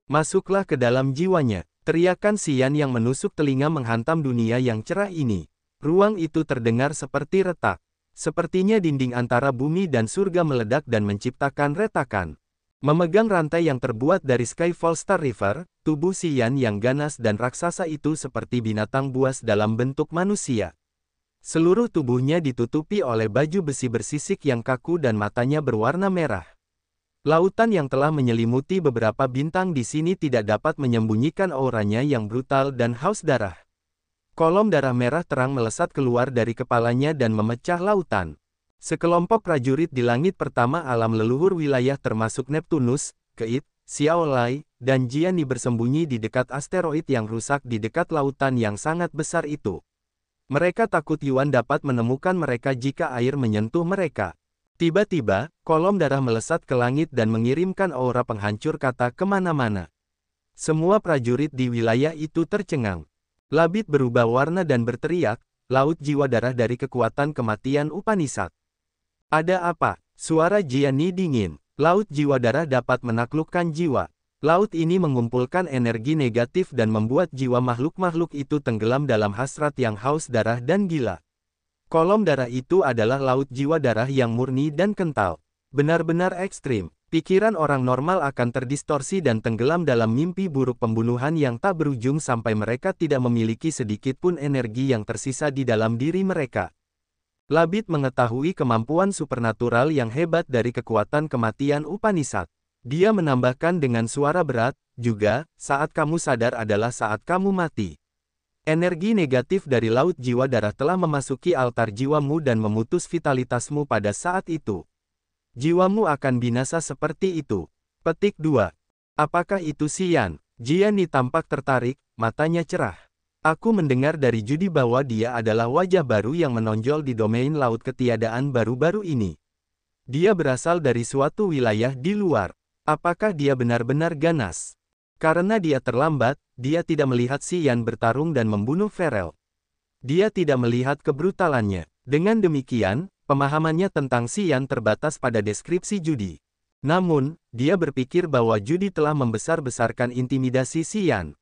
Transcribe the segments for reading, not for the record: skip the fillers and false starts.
Masuklah ke dalam jiwanya. Teriakan Xian yang menusuk telinga menghantam dunia yang cerah ini. Ruang itu terdengar seperti retak. Sepertinya dinding antara bumi dan surga meledak dan menciptakan retakan. Memegang rantai yang terbuat dari Skyfall Star River, tubuh Xian yang ganas dan raksasa itu seperti binatang buas dalam bentuk manusia. Seluruh tubuhnya ditutupi oleh baju besi bersisik yang kaku dan matanya berwarna merah. Lautan yang telah menyelimuti beberapa bintang di sini tidak dapat menyembunyikan auranya yang brutal dan haus darah. Kolom darah merah terang melesat keluar dari kepalanya dan memecah lautan. Sekelompok prajurit di langit pertama alam leluhur wilayah termasuk Neptunus, Keit, Xiaolai, dan Jiani bersembunyi di dekat asteroid yang rusak di dekat lautan yang sangat besar itu. Mereka takut Yuan dapat menemukan mereka jika air menyentuh mereka. Tiba-tiba, kolom darah melesat ke langit dan mengirimkan aura penghancur kata kemana-mana. Semua prajurit di wilayah itu tercengang. Labit berubah warna dan berteriak, laut jiwa darah dari kekuatan kematian Upanishad. Ada apa? Suara Jiani dingin. Laut jiwa darah dapat menaklukkan jiwa. Laut ini mengumpulkan energi negatif dan membuat jiwa makhluk-makhluk itu tenggelam dalam hasrat yang haus darah dan gila. Kolom darah itu adalah laut jiwa darah yang murni dan kental. Benar-benar ekstrim. Pikiran orang normal akan terdistorsi dan tenggelam dalam mimpi buruk pembunuhan yang tak berujung sampai mereka tidak memiliki sedikit pun energi yang tersisa di dalam diri mereka. Labit mengetahui kemampuan supernatural yang hebat dari kekuatan kematian Upanishad. Dia menambahkan dengan suara berat, juga, saat kamu sadar adalah saat kamu mati. Energi negatif dari laut jiwa darah telah memasuki altar jiwamu dan memutus vitalitasmu pada saat itu. Jiwamu akan binasa seperti itu. Petik 2. Apakah itu Xian? Jiani tampak tertarik, matanya cerah. Aku mendengar dari Judy bahwa dia adalah wajah baru yang menonjol di domain laut ketiadaan baru-baru ini. Dia berasal dari suatu wilayah di luar. Apakah dia benar-benar ganas? Karena dia terlambat, dia tidak melihat Xian bertarung dan membunuh Ferel. Dia tidak melihat kebrutalannya. Dengan demikian, pemahamannya tentang Xian terbatas pada deskripsi Judy. Namun, dia berpikir bahwa Judy telah membesar-besarkan intimidasi Xian.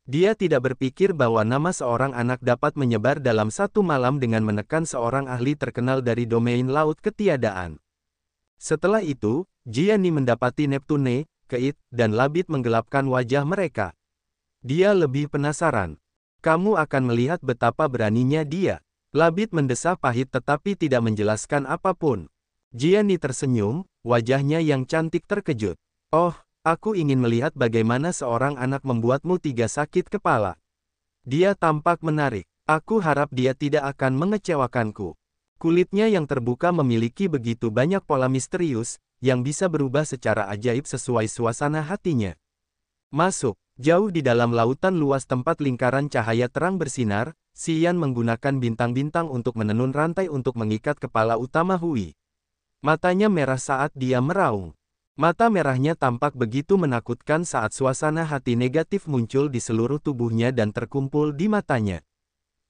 Dia tidak berpikir bahwa nama seorang anak dapat menyebar dalam satu malam dengan menekan seorang ahli terkenal dari domain laut ketiadaan. Setelah itu, Jiani mendapati Neptune, Keit, dan Labit menggelapkan wajah mereka. Dia lebih penasaran. Kamu akan melihat betapa beraninya dia. Labit mendesah pahit tetapi tidak menjelaskan apapun. Jiani tersenyum, wajahnya yang cantik terkejut. Oh, aku ingin melihat bagaimana seorang anak membuatmu tiga sakit kepala. Dia tampak menarik. Aku harap dia tidak akan mengecewakanku. Kulitnya yang terbuka memiliki begitu banyak pola misterius, yang bisa berubah secara ajaib sesuai suasana hatinya. Masuk, jauh di dalam lautan luas tempat lingkaran cahaya terang bersinar, Xian menggunakan bintang-bintang untuk menenun rantai untuk mengikat kepala utama Hui. Matanya merah saat dia meraung. Mata merahnya tampak begitu menakutkan saat suasana hati negatif muncul di seluruh tubuhnya dan terkumpul di matanya.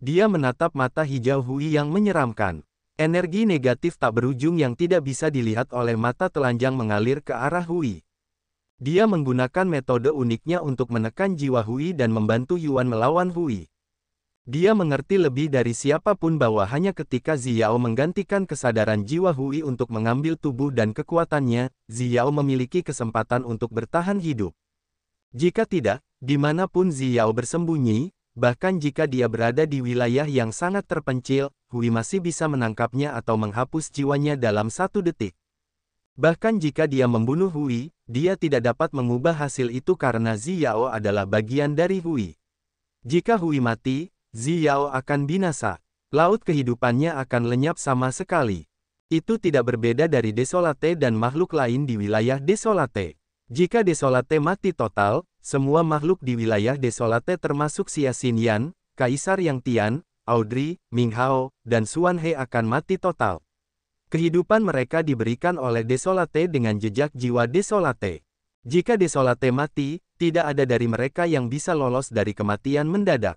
Dia menatap mata hijau Hui yang menyeramkan. Energi negatif tak berujung yang tidak bisa dilihat oleh mata telanjang mengalir ke arah Hui. Dia menggunakan metode uniknya untuk menekan jiwa Hui dan membantu Yuan melawan Hui. Dia mengerti lebih dari siapapun bahwa hanya ketika Xiao menggantikan kesadaran jiwa Hui untuk mengambil tubuh dan kekuatannya, Xiao memiliki kesempatan untuk bertahan hidup. Jika tidak, dimanapun Xiao bersembunyi, bahkan jika dia berada di wilayah yang sangat terpencil, Hui masih bisa menangkapnya atau menghapus jiwanya dalam 1 detik. Bahkan jika dia membunuh Hui, dia tidak dapat mengubah hasil itu karena Xiao adalah bagian dari Hui. Jika Hui mati, Xiao akan binasa. Laut kehidupannya akan lenyap sama sekali. Itu tidak berbeda dari Desolate dan makhluk lain di wilayah Desolate. Jika Desolate mati total, semua makhluk di wilayah Desolate termasuk Xia Xinyan, Kaisar Yang Tian, Audrey, Ming Hao, dan Xuan He akan mati total. Kehidupan mereka diberikan oleh Desolate dengan jejak jiwa Desolate. Jika Desolate mati, tidak ada dari mereka yang bisa lolos dari kematian mendadak.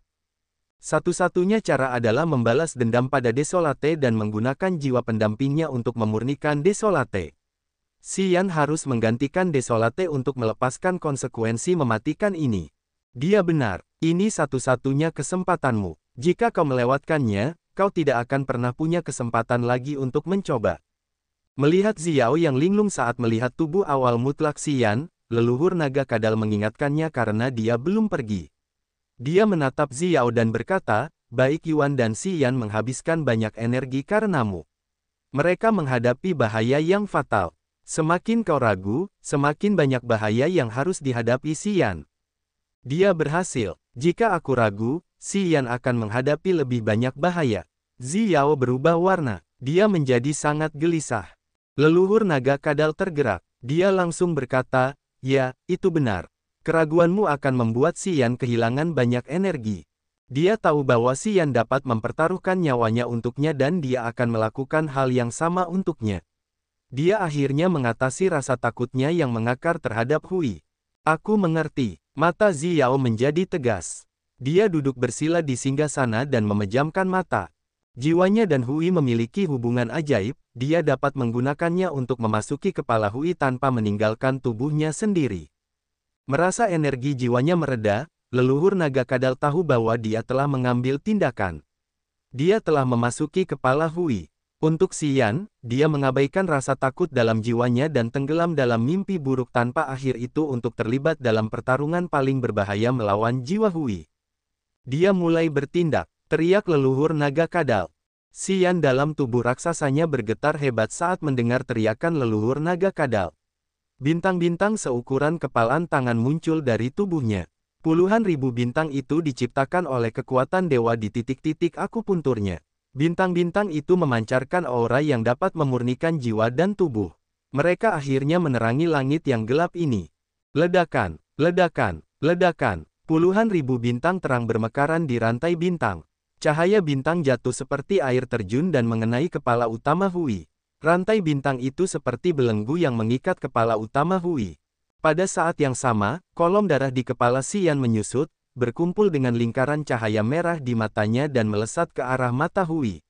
Satu-satunya cara adalah membalas dendam pada Desolate dan menggunakan jiwa pendampingnya untuk memurnikan Desolate. Xian harus menggantikan Desolate untuk melepaskan konsekuensi mematikan ini. Dia benar, ini satu-satunya kesempatanmu. Jika kau melewatkannya, kau tidak akan pernah punya kesempatan lagi untuk mencoba. Melihat Xiao yang linglung saat melihat tubuh awal mutlak Xian, leluhur naga kadal mengingatkannya karena dia belum pergi. Dia menatap Xiao dan berkata, baik Yuan dan Xian menghabiskan banyak energi karenamu. Mereka menghadapi bahaya yang fatal. Semakin kau ragu, semakin banyak bahaya yang harus dihadapi Xian. Dia berhasil. Jika aku ragu, Xian akan menghadapi lebih banyak bahaya. Xiao berubah warna. Dia menjadi sangat gelisah. Leluhur naga kadal tergerak. Dia langsung berkata, ya, itu benar. Keraguanmu akan membuat Xian kehilangan banyak energi. Dia tahu bahwa Xian dapat mempertaruhkan nyawanya untuknya dan dia akan melakukan hal yang sama untuknya. Dia akhirnya mengatasi rasa takutnya yang mengakar terhadap Hui. Aku mengerti. Mata Xiao menjadi tegas. Dia duduk bersila di singgasana dan memejamkan mata. Jiwanya dan Hui memiliki hubungan ajaib, dia dapat menggunakannya untuk memasuki kepala Hui tanpa meninggalkan tubuhnya sendiri. Merasa energi jiwanya mereda, leluhur naga kadal tahu bahwa dia telah mengambil tindakan. Dia telah memasuki kepala Hui. Untuk Xian, dia mengabaikan rasa takut dalam jiwanya dan tenggelam dalam mimpi buruk tanpa akhir itu untuk terlibat dalam pertarungan paling berbahaya melawan jiwa Hui. Dia mulai bertindak, teriak leluhur naga kadal. Xian dalam tubuh raksasanya bergetar hebat saat mendengar teriakan leluhur naga kadal. Bintang-bintang seukuran kepalan tangan muncul dari tubuhnya. Puluhan ribu bintang itu diciptakan oleh kekuatan dewa di titik-titik akupunturnya. Bintang-bintang itu memancarkan aura yang dapat memurnikan jiwa dan tubuh. Mereka akhirnya menerangi langit yang gelap ini. Ledakan, ledakan, ledakan. Puluhan ribu bintang terang bermekaran di rantai bintang. Cahaya bintang jatuh seperti air terjun dan mengenai kepala utama Hui. Rantai bintang itu seperti belenggu yang mengikat kepala utama Hui. Pada saat yang sama, kolom darah di kepala Xian menyusut, berkumpul dengan lingkaran cahaya merah di matanya dan melesat ke arah mata Hui.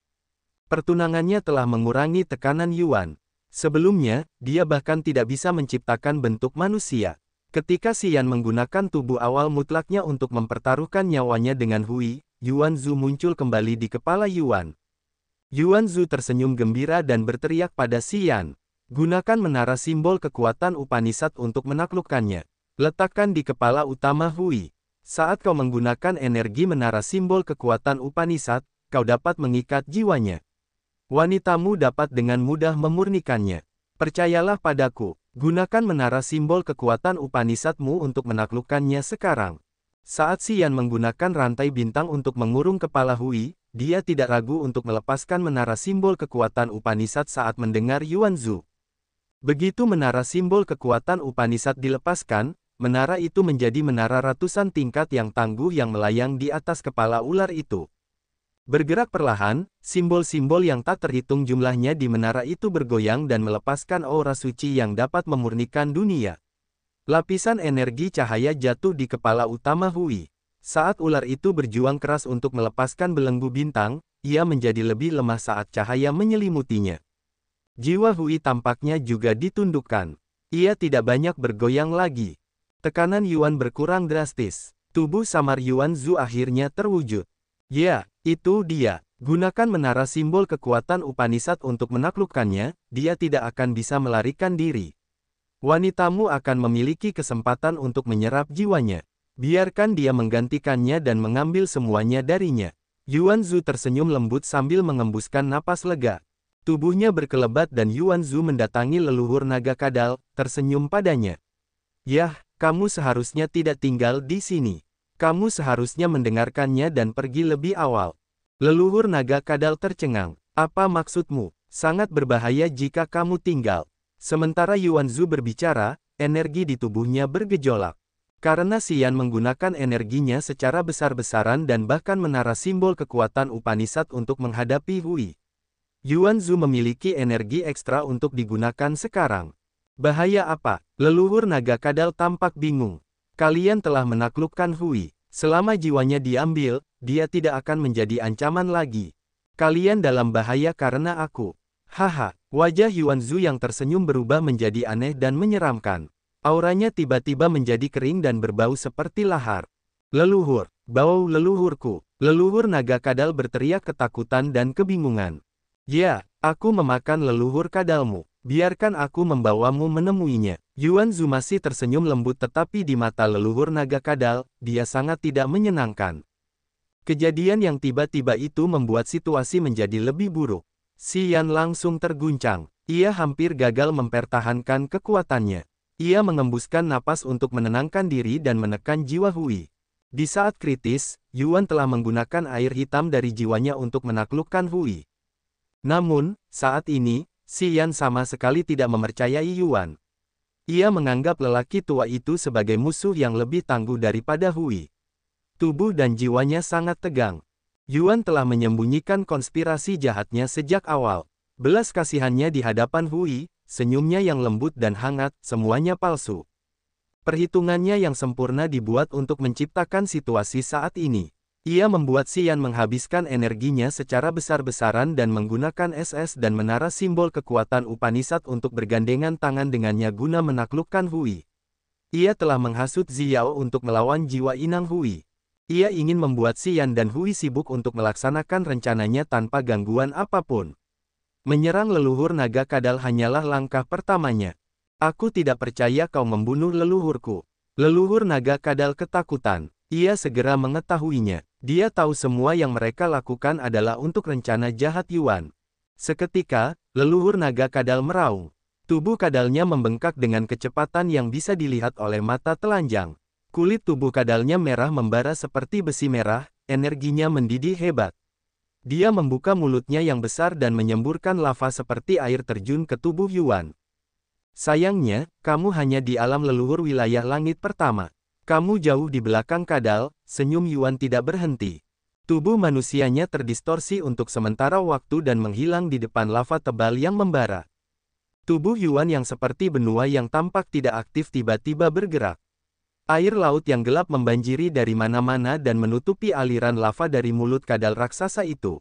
Pertunangannya telah mengurangi tekanan Yuan. Sebelumnya, dia bahkan tidak bisa menciptakan bentuk manusia. Ketika Xian menggunakan tubuh awal mutlaknya untuk mempertaruhkan nyawanya dengan Hui, Yuan Zhu muncul kembali di kepala Yuan. Yuan Zhu tersenyum gembira dan berteriak pada Xian. Gunakan menara simbol kekuatan Upanishad untuk menaklukkannya. Letakkan di kepala utama Hui. Saat kau menggunakan energi menara simbol kekuatan Upanishad, kau dapat mengikat jiwanya. Wanitamu dapat dengan mudah memurnikannya. Percayalah padaku. Gunakan menara simbol kekuatan Upanishadmu untuk menaklukkannya sekarang. Saat Xian menggunakan rantai bintang untuk mengurung kepala Hui, dia tidak ragu untuk melepaskan menara simbol kekuatan Upanishad saat mendengar Yuan Zhu. Begitu menara simbol kekuatan Upanishad dilepaskan, menara itu menjadi menara ratusan tingkat yang tangguh yang melayang di atas kepala ular itu. Bergerak perlahan, simbol-simbol yang tak terhitung jumlahnya di menara itu bergoyang dan melepaskan aura suci yang dapat memurnikan dunia. Lapisan energi cahaya jatuh di kepala utama Hui. Saat ular itu berjuang keras untuk melepaskan belenggu bintang, ia menjadi lebih lemah saat cahaya menyelimutinya. Jiwa Hui tampaknya juga ditundukkan. Ia tidak banyak bergoyang lagi. Tekanan Yuan berkurang drastis. Tubuh samar Yuan Zhu akhirnya terwujud. Ya, itu dia. Gunakan menara simbol kekuatan Upanishad untuk menaklukkannya, dia tidak akan bisa melarikan diri. Wanitamu akan memiliki kesempatan untuk menyerap jiwanya. Biarkan dia menggantikannya dan mengambil semuanya darinya. Yuan Zhu tersenyum lembut sambil mengembuskan napas lega. Tubuhnya berkelebat dan Yuan Zhu mendatangi leluhur naga kadal, tersenyum padanya. Yah, kamu seharusnya tidak tinggal di sini. Kamu seharusnya mendengarkannya dan pergi lebih awal. Leluhur naga kadal tercengang. Apa maksudmu? Sangat berbahaya jika kamu tinggal. Sementara Yuan Zhu berbicara, energi di tubuhnya bergejolak. Karena Xian menggunakan energinya secara besar-besaran dan bahkan menara simbol kekuatan Upanishad untuk menghadapi Hui. Yuan Zhu memiliki energi ekstra untuk digunakan sekarang. Bahaya apa? Leluhur naga kadal tampak bingung. Kalian telah menaklukkan Hui. Selama jiwanya diambil, dia tidak akan menjadi ancaman lagi. Kalian dalam bahaya karena aku. Haha, wajah Yuan Zhu yang tersenyum berubah menjadi aneh dan menyeramkan. Auranya tiba-tiba menjadi kering dan berbau seperti lahar. Leluhur, bau leluhurku. Leluhur naga kadal berteriak ketakutan dan kebingungan. Ya, aku memakan leluhur kadalmu. Biarkan aku membawamu menemuinya. Yuan Zhu masih tersenyum lembut tetapi di mata leluhur naga kadal, dia sangat tidak menyenangkan. Kejadian yang tiba-tiba itu membuat situasi menjadi lebih buruk. Xian langsung terguncang. Ia hampir gagal mempertahankan kekuatannya. Ia mengembuskan napas untuk menenangkan diri dan menekan jiwa Hui. Di saat kritis, Yuan telah menggunakan air hitam dari jiwanya untuk menaklukkan Hui. Namun, saat ini, Xian sama sekali tidak mempercayai Yuan. Ia menganggap lelaki tua itu sebagai musuh yang lebih tangguh daripada Hui. Tubuh dan jiwanya sangat tegang. Yuan telah menyembunyikan konspirasi jahatnya sejak awal. Belas kasihannya di hadapan Hui, senyumnya yang lembut dan hangat, semuanya palsu. Perhitungannya yang sempurna dibuat untuk menciptakan situasi saat ini. Ia membuat Xian menghabiskan energinya secara besar-besaran dan menggunakan SS dan menara simbol kekuatan Upanishad untuk bergandengan tangan dengannya guna menaklukkan Hui. Ia telah menghasut Xiao untuk melawan jiwa inang Hui. Ia ingin membuat Xian dan Hui sibuk untuk melaksanakan rencananya tanpa gangguan apapun. Menyerang leluhur naga kadal hanyalah langkah pertamanya. Aku tidak percaya kau membunuh leluhurku. Leluhur naga kadal ketakutan. Ia segera mengetahuinya. Dia tahu semua yang mereka lakukan adalah untuk rencana jahat Yuan. Seketika, leluhur naga kadal meraung. Tubuh kadalnya membengkak dengan kecepatan yang bisa dilihat oleh mata telanjang. Kulit tubuh kadalnya merah membara seperti besi merah, energinya mendidih hebat. Dia membuka mulutnya yang besar dan menyemburkan lava seperti air terjun ke tubuh Yuan. Sayangnya, kamu hanya di alam leluhur wilayah langit pertama. Kamu jauh di belakang kadal, senyum Yuan tidak berhenti. Tubuh manusianya terdistorsi untuk sementara waktu dan menghilang di depan lava tebal yang membara. Tubuh Yuan yang seperti benua yang tampak tidak aktif tiba-tiba bergerak. Air laut yang gelap membanjiri dari mana-mana dan menutupi aliran lava dari mulut kadal raksasa itu.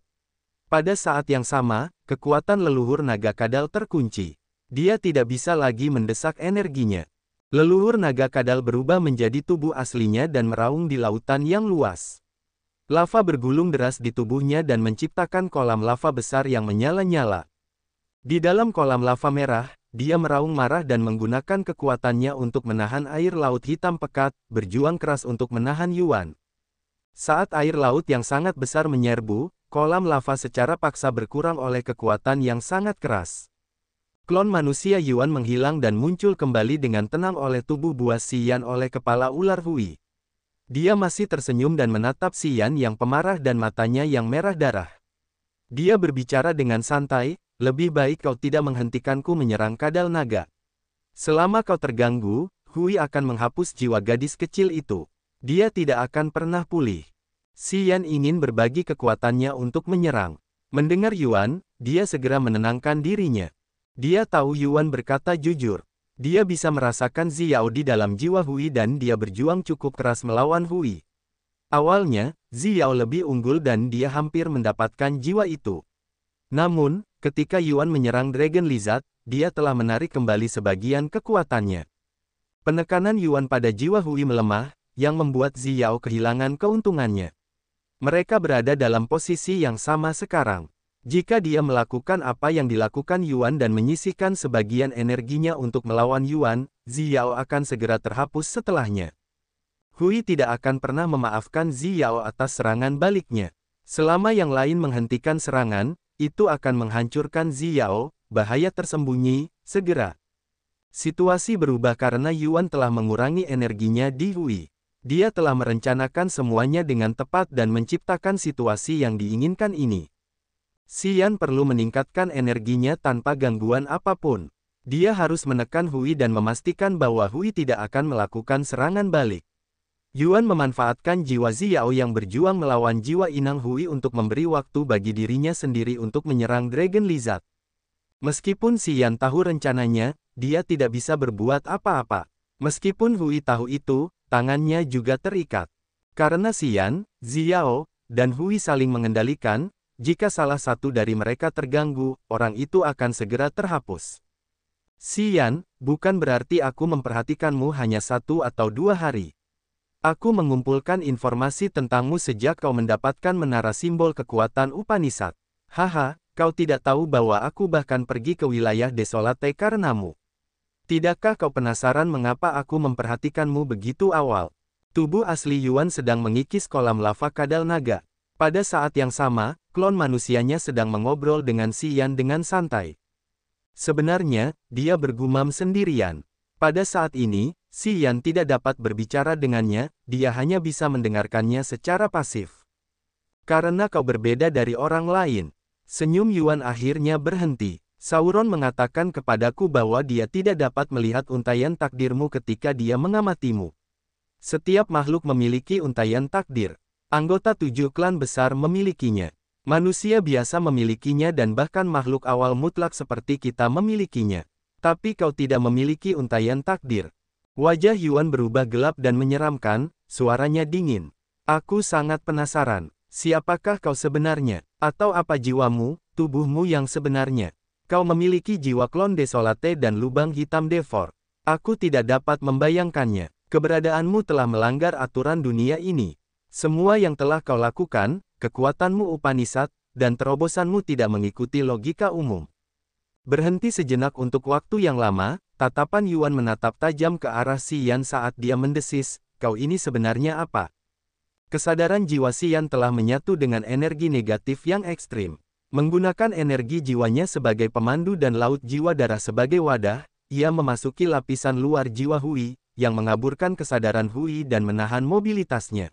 Pada saat yang sama, kekuatan leluhur naga kadal terkunci. Dia tidak bisa lagi mendesak energinya. Leluhur naga kadal berubah menjadi tubuh aslinya dan meraung di lautan yang luas. Lava bergulung deras di tubuhnya dan menciptakan kolam lava besar yang menyala-nyala. Di dalam kolam lava merah, dia meraung marah dan menggunakan kekuatannya untuk menahan air laut hitam pekat, berjuang keras untuk menahan Yuan. Saat air laut yang sangat besar menyerbu, kolam lava secara paksa berkurang oleh kekuatan yang sangat keras. Klon manusia Yuan menghilang dan muncul kembali dengan tenang oleh tubuh buas Xian oleh kepala ular Hui. Dia masih tersenyum dan menatap Xian yang pemarah dan matanya yang merah darah. Dia berbicara dengan santai, lebih baik kau tidak menghentikanku menyerang kadal naga. Selama kau terganggu, Hui akan menghapus jiwa gadis kecil itu. Dia tidak akan pernah pulih. Xian ingin berbagi kekuatannya untuk menyerang. Mendengar Yuan, dia segera menenangkan dirinya. Dia tahu Yuan berkata jujur. Dia bisa merasakan Xiao di dalam jiwa Hui dan dia berjuang cukup keras melawan Hui. Awalnya, Xiao lebih unggul dan dia hampir mendapatkan jiwa itu. Namun, ketika Yuan menyerang Dragon Lizard, dia telah menarik kembali sebagian kekuatannya. Penekanan Yuan pada jiwa Hui melemah, yang membuat Xiao kehilangan keuntungannya. Mereka berada dalam posisi yang sama sekarang. Jika dia melakukan apa yang dilakukan Yuan dan menyisihkan sebagian energinya untuk melawan Yuan, Xiao akan segera terhapus setelahnya. Hui tidak akan pernah memaafkan Xiao atas serangan baliknya. Selama yang lain menghentikan serangan, itu akan menghancurkan Xiao, bahaya tersembunyi, segera. Situasi berubah karena Yuan telah mengurangi energinya di Hui. Dia telah merencanakan semuanya dengan tepat dan menciptakan situasi yang diinginkan ini. Xian perlu meningkatkan energinya tanpa gangguan apapun. Dia harus menekan Hui dan memastikan bahwa Hui tidak akan melakukan serangan balik. Yuan memanfaatkan jiwa Xiao yang berjuang melawan jiwa inang Hui untuk memberi waktu bagi dirinya sendiri untuk menyerang Dragon Lizard. Meskipun Xian tahu rencananya, dia tidak bisa berbuat apa-apa. Meskipun Hui tahu itu, tangannya juga terikat. Karena Xian, Xiao, dan Hui saling mengendalikan, jika salah satu dari mereka terganggu, orang itu akan segera terhapus. Xian, bukan berarti aku memperhatikanmu hanya 1 atau 2 hari. Aku mengumpulkan informasi tentangmu sejak kau mendapatkan menara simbol kekuatan Upanishad. Haha, kau tidak tahu bahwa aku bahkan pergi ke wilayah Desolate karenamu. Tidakkah kau penasaran mengapa aku memperhatikanmu begitu awal? Tubuh asli Yuan sedang mengikis kolam lava kadal naga. Pada saat yang sama, klon manusianya sedang mengobrol dengan Xian dengan santai. Sebenarnya, dia bergumam sendirian. Pada saat ini, Xian tidak dapat berbicara dengannya, dia hanya bisa mendengarkannya secara pasif. Karena kau berbeda dari orang lain. Senyum Yuan akhirnya berhenti. Sauron mengatakan kepadaku bahwa dia tidak dapat melihat untaian takdirmu ketika dia mengamatimu. Setiap makhluk memiliki untaian takdir. Anggota 7 klan besar memilikinya. Manusia biasa memilikinya dan bahkan makhluk awal mutlak seperti kita memilikinya. Tapi kau tidak memiliki untaian takdir. Wajah Yuan berubah gelap dan menyeramkan, suaranya dingin. Aku sangat penasaran, siapakah kau sebenarnya? Atau apa jiwamu, tubuhmu yang sebenarnya? Kau memiliki jiwa klon Desolate dan lubang hitam Devor. Aku tidak dapat membayangkannya. Keberadaanmu telah melanggar aturan dunia ini. Semua yang telah kau lakukan, kekuatanmu Upanishad, dan terobosanmu tidak mengikuti logika umum. Berhenti sejenak untuk waktu yang lama, tatapan Yuan menatap tajam ke arah Xian saat dia mendesis, kau ini sebenarnya apa? Kesadaran jiwa Xian telah menyatu dengan energi negatif yang ekstrim. Menggunakan energi jiwanya sebagai pemandu dan laut jiwa darah sebagai wadah, ia memasuki lapisan luar jiwa Hui, yang mengaburkan kesadaran Hui dan menahan mobilitasnya.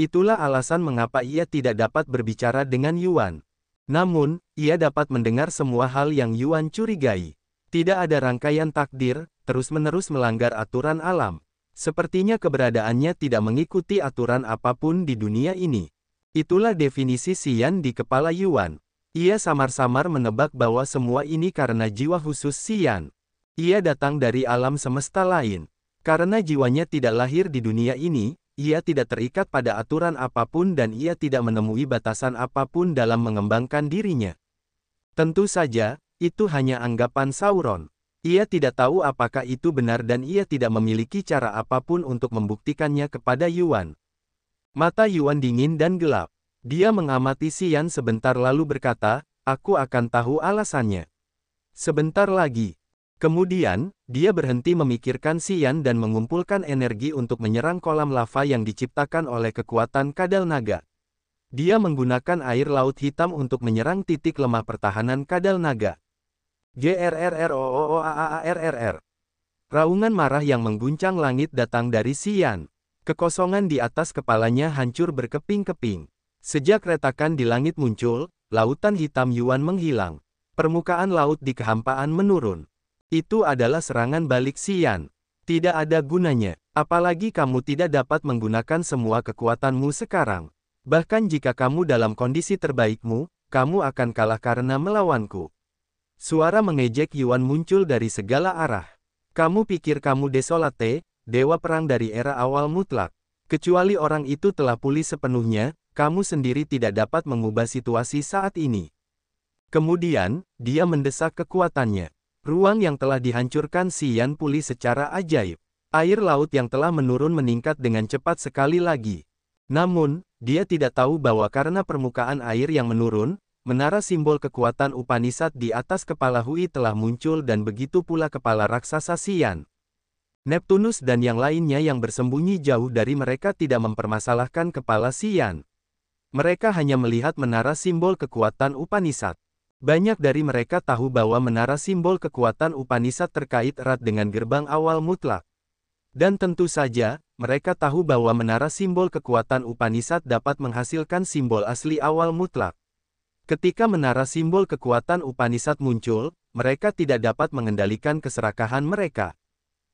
Itulah alasan mengapa ia tidak dapat berbicara dengan Yuan. Namun, ia dapat mendengar semua hal yang Yuan curigai. Tidak ada rangkaian takdir, terus-menerus melanggar aturan alam. Sepertinya keberadaannya tidak mengikuti aturan apapun di dunia ini. Itulah definisi Xian di kepala Yuan. Ia samar-samar menebak bahwa semua ini karena jiwa khusus Xian. Ia datang dari alam semesta lain. Karena jiwanya tidak lahir di dunia ini, ia tidak terikat pada aturan apapun dan ia tidak menemui batasan apapun dalam mengembangkan dirinya. Tentu saja, itu hanya anggapan Sauron. Ia tidak tahu apakah itu benar dan ia tidak memiliki cara apapun untuk membuktikannya kepada Yuan. Mata Yuan dingin dan gelap. Dia mengamati Xian sebentar lalu berkata, aku akan tahu alasannya. Sebentar lagi. Kemudian, dia berhenti memikirkan Xian dan mengumpulkan energi untuk menyerang kolam lava yang diciptakan oleh kekuatan kadal naga. Dia menggunakan air laut hitam untuk menyerang titik lemah pertahanan kadal naga. GRRROOAARRR. Raungan marah yang mengguncang langit datang dari Xian. Kekosongan di atas kepalanya hancur berkeping-keping. Sejak retakan di langit muncul, lautan hitam Yuan menghilang. Permukaan laut di kehampaan menurun. Itu adalah serangan balik Xian. Tidak ada gunanya, apalagi kamu tidak dapat menggunakan semua kekuatanmu sekarang. Bahkan jika kamu dalam kondisi terbaikmu, kamu akan kalah karena melawanku. Suara mengejek Yuan muncul dari segala arah. Kamu pikir kamu Desolate, dewa perang dari era awal mutlak. Kecuali orang itu telah pulih sepenuhnya, kamu sendiri tidak dapat mengubah situasi saat ini. Kemudian, dia mendesak kekuatannya. Ruang yang telah dihancurkan Xian pulih secara ajaib. Air laut yang telah menurun meningkat dengan cepat sekali lagi. Namun, dia tidak tahu bahwa karena permukaan air yang menurun, menara simbol kekuatan Upanishad di atas kepala Hui telah muncul dan begitu pula kepala raksasa Xian. Neptunus dan yang lainnya yang bersembunyi jauh dari mereka tidak mempermasalahkan kepala Xian. Mereka hanya melihat menara simbol kekuatan Upanishad. Banyak dari mereka tahu bahwa menara simbol kekuatan Upanishad terkait erat dengan gerbang awal mutlak. Dan tentu saja, mereka tahu bahwa menara simbol kekuatan Upanishad dapat menghasilkan simbol asli awal mutlak. Ketika menara simbol kekuatan Upanishad muncul, mereka tidak dapat mengendalikan keserakahan mereka.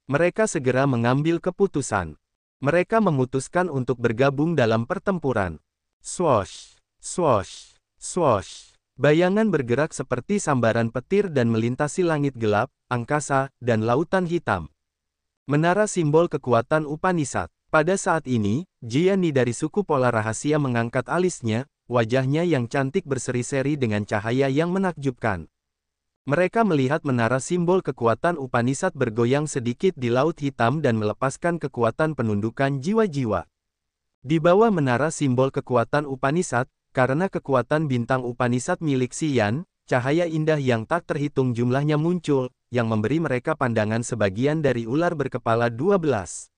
Mereka segera mengambil keputusan. Mereka memutuskan untuk bergabung dalam pertempuran. Swosh, swosh, swosh. Bayangan bergerak seperti sambaran petir dan melintasi langit gelap, angkasa, dan lautan hitam. Menara simbol kekuatan Upanishad. Pada saat ini, Jiani dari suku Pola Rahasia mengangkat alisnya, wajahnya yang cantik berseri-seri dengan cahaya yang menakjubkan. Mereka melihat menara simbol kekuatan Upanishad bergoyang sedikit di laut hitam dan melepaskan kekuatan penundukan jiwa-jiwa. Di bawah menara simbol kekuatan Upanishad, karena kekuatan bintang Upanishad milik Xian, cahaya indah yang tak terhitung jumlahnya muncul, yang memberi mereka pandangan sebagian dari ular berkepala 12.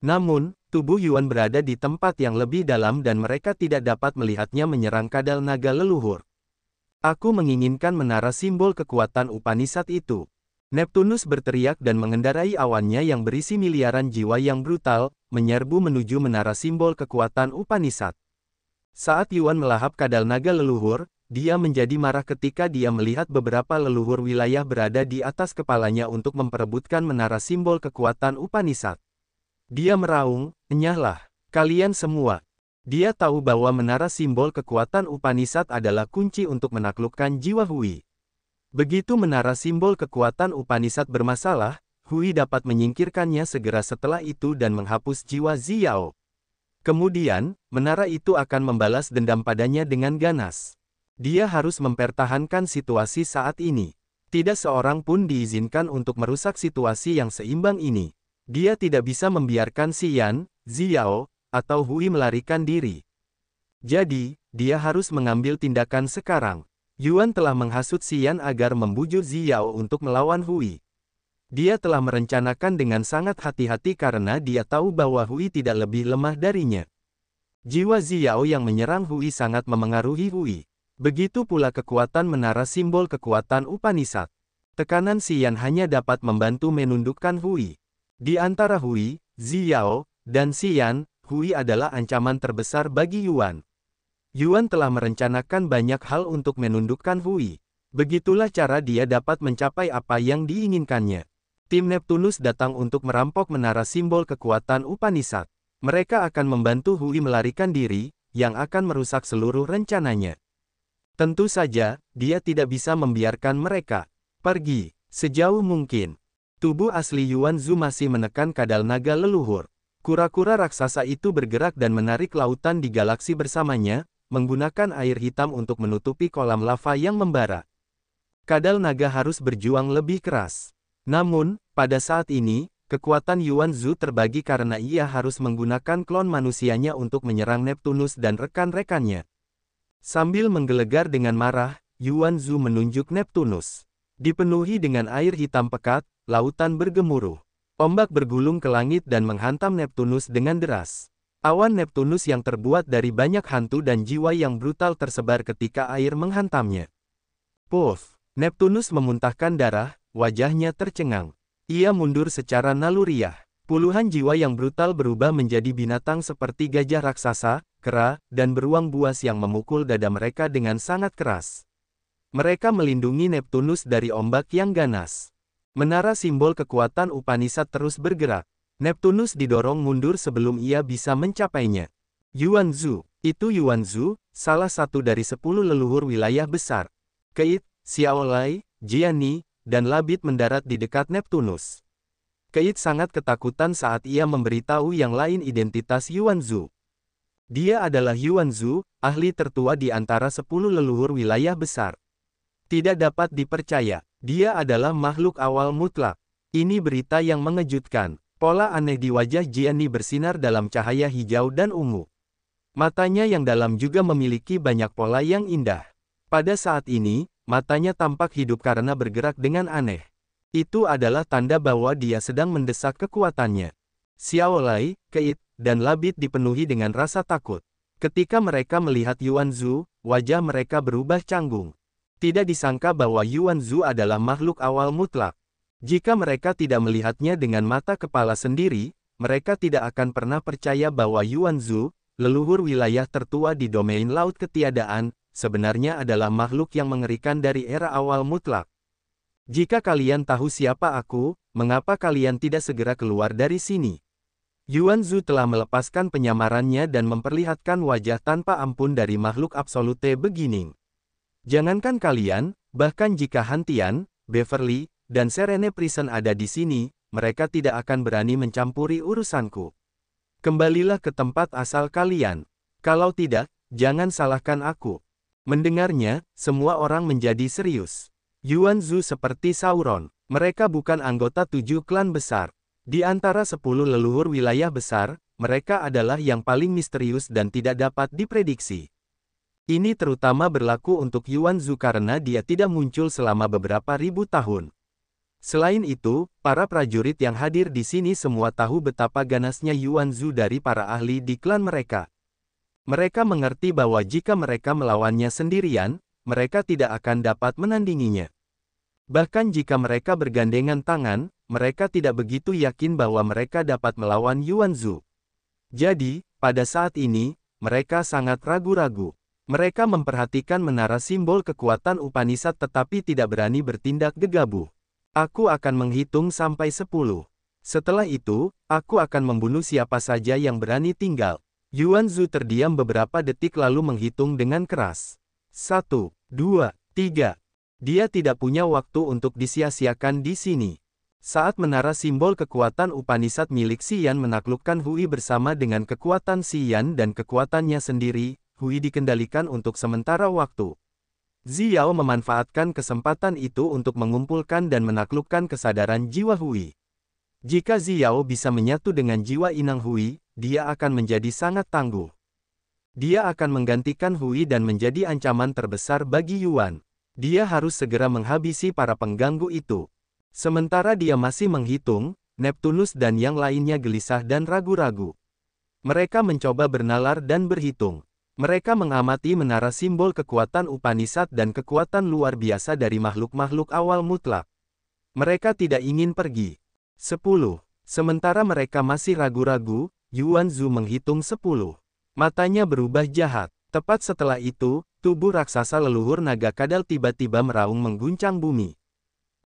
Namun, tubuh Yuan berada di tempat yang lebih dalam dan mereka tidak dapat melihatnya menyerang kadal naga leluhur. Aku menginginkan menara simbol kekuatan Upanishad itu. Neptunus berteriak dan mengendarai awannya yang berisi miliaran jiwa yang brutal, menyerbu menuju menara simbol kekuatan Upanishad. Saat Yuan melahap kadal naga leluhur, dia menjadi marah ketika dia melihat beberapa leluhur wilayah berada di atas kepalanya untuk memperebutkan menara simbol kekuatan Upanishad. Dia meraung, "Enyahlah, kalian semua." Dia tahu bahwa menara simbol kekuatan Upanishad adalah kunci untuk menaklukkan jiwa Hui. Begitu menara simbol kekuatan Upanishad bermasalah, Hui dapat menyingkirkannya segera setelah itu dan menghapus jiwa Xiao. Kemudian, menara itu akan membalas dendam padanya dengan ganas. Dia harus mempertahankan situasi saat ini. Tidak seorang pun diizinkan untuk merusak situasi yang seimbang ini. Dia tidak bisa membiarkan Xian, Xiao, atau Hui melarikan diri. Jadi, dia harus mengambil tindakan sekarang. Yuan telah menghasut Xian agar membujuk Xiao untuk melawan Hui. Dia telah merencanakan dengan sangat hati-hati karena dia tahu bahwa Hui tidak lebih lemah darinya. Jiwa Xiao yang menyerang Hui sangat memengaruhi Hui. Begitu pula kekuatan menara simbol kekuatan Upanishad. Tekanan Xian hanya dapat membantu menundukkan Hui. Di antara Hui, Xiao, dan Xian, Hui adalah ancaman terbesar bagi Yuan. Yuan telah merencanakan banyak hal untuk menundukkan Hui. Begitulah cara dia dapat mencapai apa yang diinginkannya. Tim Neptunus datang untuk merampok menara simbol kekuatan Upanishad. Mereka akan membantu Hui melarikan diri, yang akan merusak seluruh rencananya. Tentu saja, dia tidak bisa membiarkan mereka pergi sejauh mungkin. Tubuh asli Yuan Zhu masih menekan kadal naga leluhur. Kura-kura raksasa itu bergerak dan menarik lautan di galaksi bersamanya, menggunakan air hitam untuk menutupi kolam lava yang membara. Kadal naga harus berjuang lebih keras. Namun, pada saat ini, kekuatan Yuan Zhu terbagi karena ia harus menggunakan klon manusianya untuk menyerang Neptunus dan rekan-rekannya. Sambil menggelegar dengan marah, Yuan Zhu menunjuk Neptunus. Dipenuhi dengan air hitam pekat, lautan bergemuruh. Ombak bergulung ke langit dan menghantam Neptunus dengan deras. Awan Neptunus yang terbuat dari banyak hantu dan jiwa yang brutal tersebar ketika air menghantamnya. Puff! Neptunus memuntahkan darah, wajahnya tercengang. Ia mundur secara naluriah. Puluhan jiwa yang brutal berubah menjadi binatang seperti gajah raksasa, kera, dan beruang buas yang memukul dada mereka dengan sangat keras. Mereka melindungi Neptunus dari ombak yang ganas. Menara simbol kekuatan Upanishad terus bergerak. Neptunus didorong mundur sebelum ia bisa mencapainya. Yuan Zhu, itu Yuan Zhu, salah satu dari 10 leluhur wilayah besar. Keit, Xiaolai, Jiani, dan Labit mendarat di dekat Neptunus. Keit sangat ketakutan saat ia memberitahu yang lain identitas Yuan Zhu. Dia adalah Yuan Zhu, ahli tertua di antara 10 leluhur wilayah besar. Tidak dapat dipercaya. Dia adalah makhluk awal mutlak. Ini berita yang mengejutkan. Pola aneh di wajah Jiani bersinar dalam cahaya hijau dan ungu. Matanya yang dalam juga memiliki banyak pola yang indah. Pada saat ini, matanya tampak hidup karena bergerak dengan aneh. Itu adalah tanda bahwa dia sedang mendesak kekuatannya. Xiaolai, Keit, dan Labit dipenuhi dengan rasa takut. Ketika mereka melihat Yuan Zhu, wajah mereka berubah canggung. Tidak disangka bahwa Yuan Zhu adalah makhluk awal mutlak. Jika mereka tidak melihatnya dengan mata kepala sendiri, mereka tidak akan pernah percaya bahwa Yuan Zhu, leluhur wilayah tertua di domain laut ketiadaan, sebenarnya adalah makhluk yang mengerikan dari era awal mutlak. Jika kalian tahu siapa aku, mengapa kalian tidak segera keluar dari sini? Yuan Zhu telah melepaskan penyamarannya dan memperlihatkan wajah tanpa ampun dari makhluk absolute beginning. Jangankan kalian, bahkan jika Hantian, Beverly, dan Serene Prison ada di sini, mereka tidak akan berani mencampuri urusanku. Kembalilah ke tempat asal kalian. Kalau tidak, Jangan salahkan aku. Mendengarnya, semua orang menjadi serius. Yuan Zhu seperti Sauron. Mereka bukan anggota 7 klan besar. Di antara 10 leluhur wilayah besar, mereka adalah yang paling misterius dan tidak dapat diprediksi. Ini terutama berlaku untuk Yuan Zhu karena dia tidak muncul selama beberapa ribu tahun. Selain itu, para prajurit yang hadir di sini semua tahu betapa ganasnya Yuan Zhu dari para ahli di klan mereka. Mereka mengerti bahwa jika mereka melawannya sendirian, mereka tidak akan dapat menandinginya. Bahkan jika mereka bergandengan tangan, mereka tidak begitu yakin bahwa mereka dapat melawan Yuan Zhu. Jadi, pada saat ini, mereka sangat ragu-ragu. Mereka memperhatikan menara simbol kekuatan Upanishad tetapi tidak berani bertindak gegabah. Aku akan menghitung sampai 10. Setelah itu, aku akan membunuh siapa saja yang berani tinggal. Yuan Zhu terdiam beberapa detik lalu menghitung dengan keras. 1, 2, 3. Dia tidak punya waktu untuk disia-siakan di sini. Saat menara simbol kekuatan Upanishad milik Xian menaklukkan Hui bersama dengan kekuatan Xian dan kekuatannya sendiri, Hui dikendalikan untuk sementara waktu. Xiao memanfaatkan kesempatan itu untuk mengumpulkan dan menaklukkan kesadaran jiwa Hui. Jika Xiao bisa menyatu dengan jiwa inang Hui, dia akan menjadi sangat tangguh. Dia akan menggantikan Hui dan menjadi ancaman terbesar bagi Yuan. Dia harus segera menghabisi para pengganggu itu. Sementara dia masih menghitung, Neptunus dan yang lainnya gelisah dan ragu-ragu. Mereka mencoba bernalar dan berhitung. Mereka mengamati menara simbol kekuatan Upanishad dan kekuatan luar biasa dari makhluk-makhluk awal mutlak. Mereka tidak ingin pergi. 10. Sementara mereka masih ragu-ragu, Yuan Zhu menghitung 10. Matanya berubah jahat. Tepat setelah itu, tubuh raksasa leluhur naga kadal tiba-tiba meraung mengguncang bumi.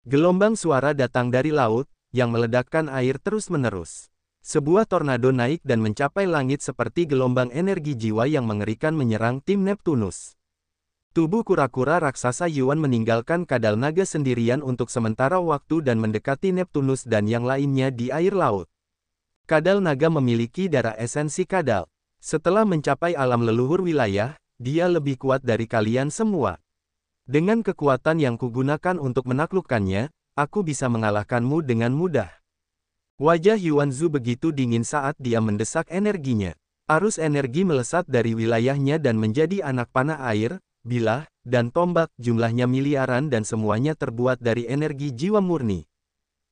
Gelombang suara datang dari laut, yang meledakkan air terus-menerus. Sebuah tornado naik dan mencapai langit seperti gelombang energi jiwa yang mengerikan menyerang tim Neptunus. Tubuh kura-kura raksasa Yuan meninggalkan kadal naga sendirian untuk sementara waktu dan mendekati Neptunus dan yang lainnya di air laut. Kadal naga memiliki darah esensi kadal. Setelah mencapai alam leluhur wilayah, dia lebih kuat dari kalian semua. Dengan kekuatan yang kugunakan untuk menaklukkannya, aku bisa mengalahkanmu dengan mudah. Wajah Yuan Zhu begitu dingin saat dia mendesak energinya. Arus energi melesat dari wilayahnya dan menjadi anak panah air, bilah, dan tombak, jumlahnya miliaran dan semuanya terbuat dari energi jiwa murni.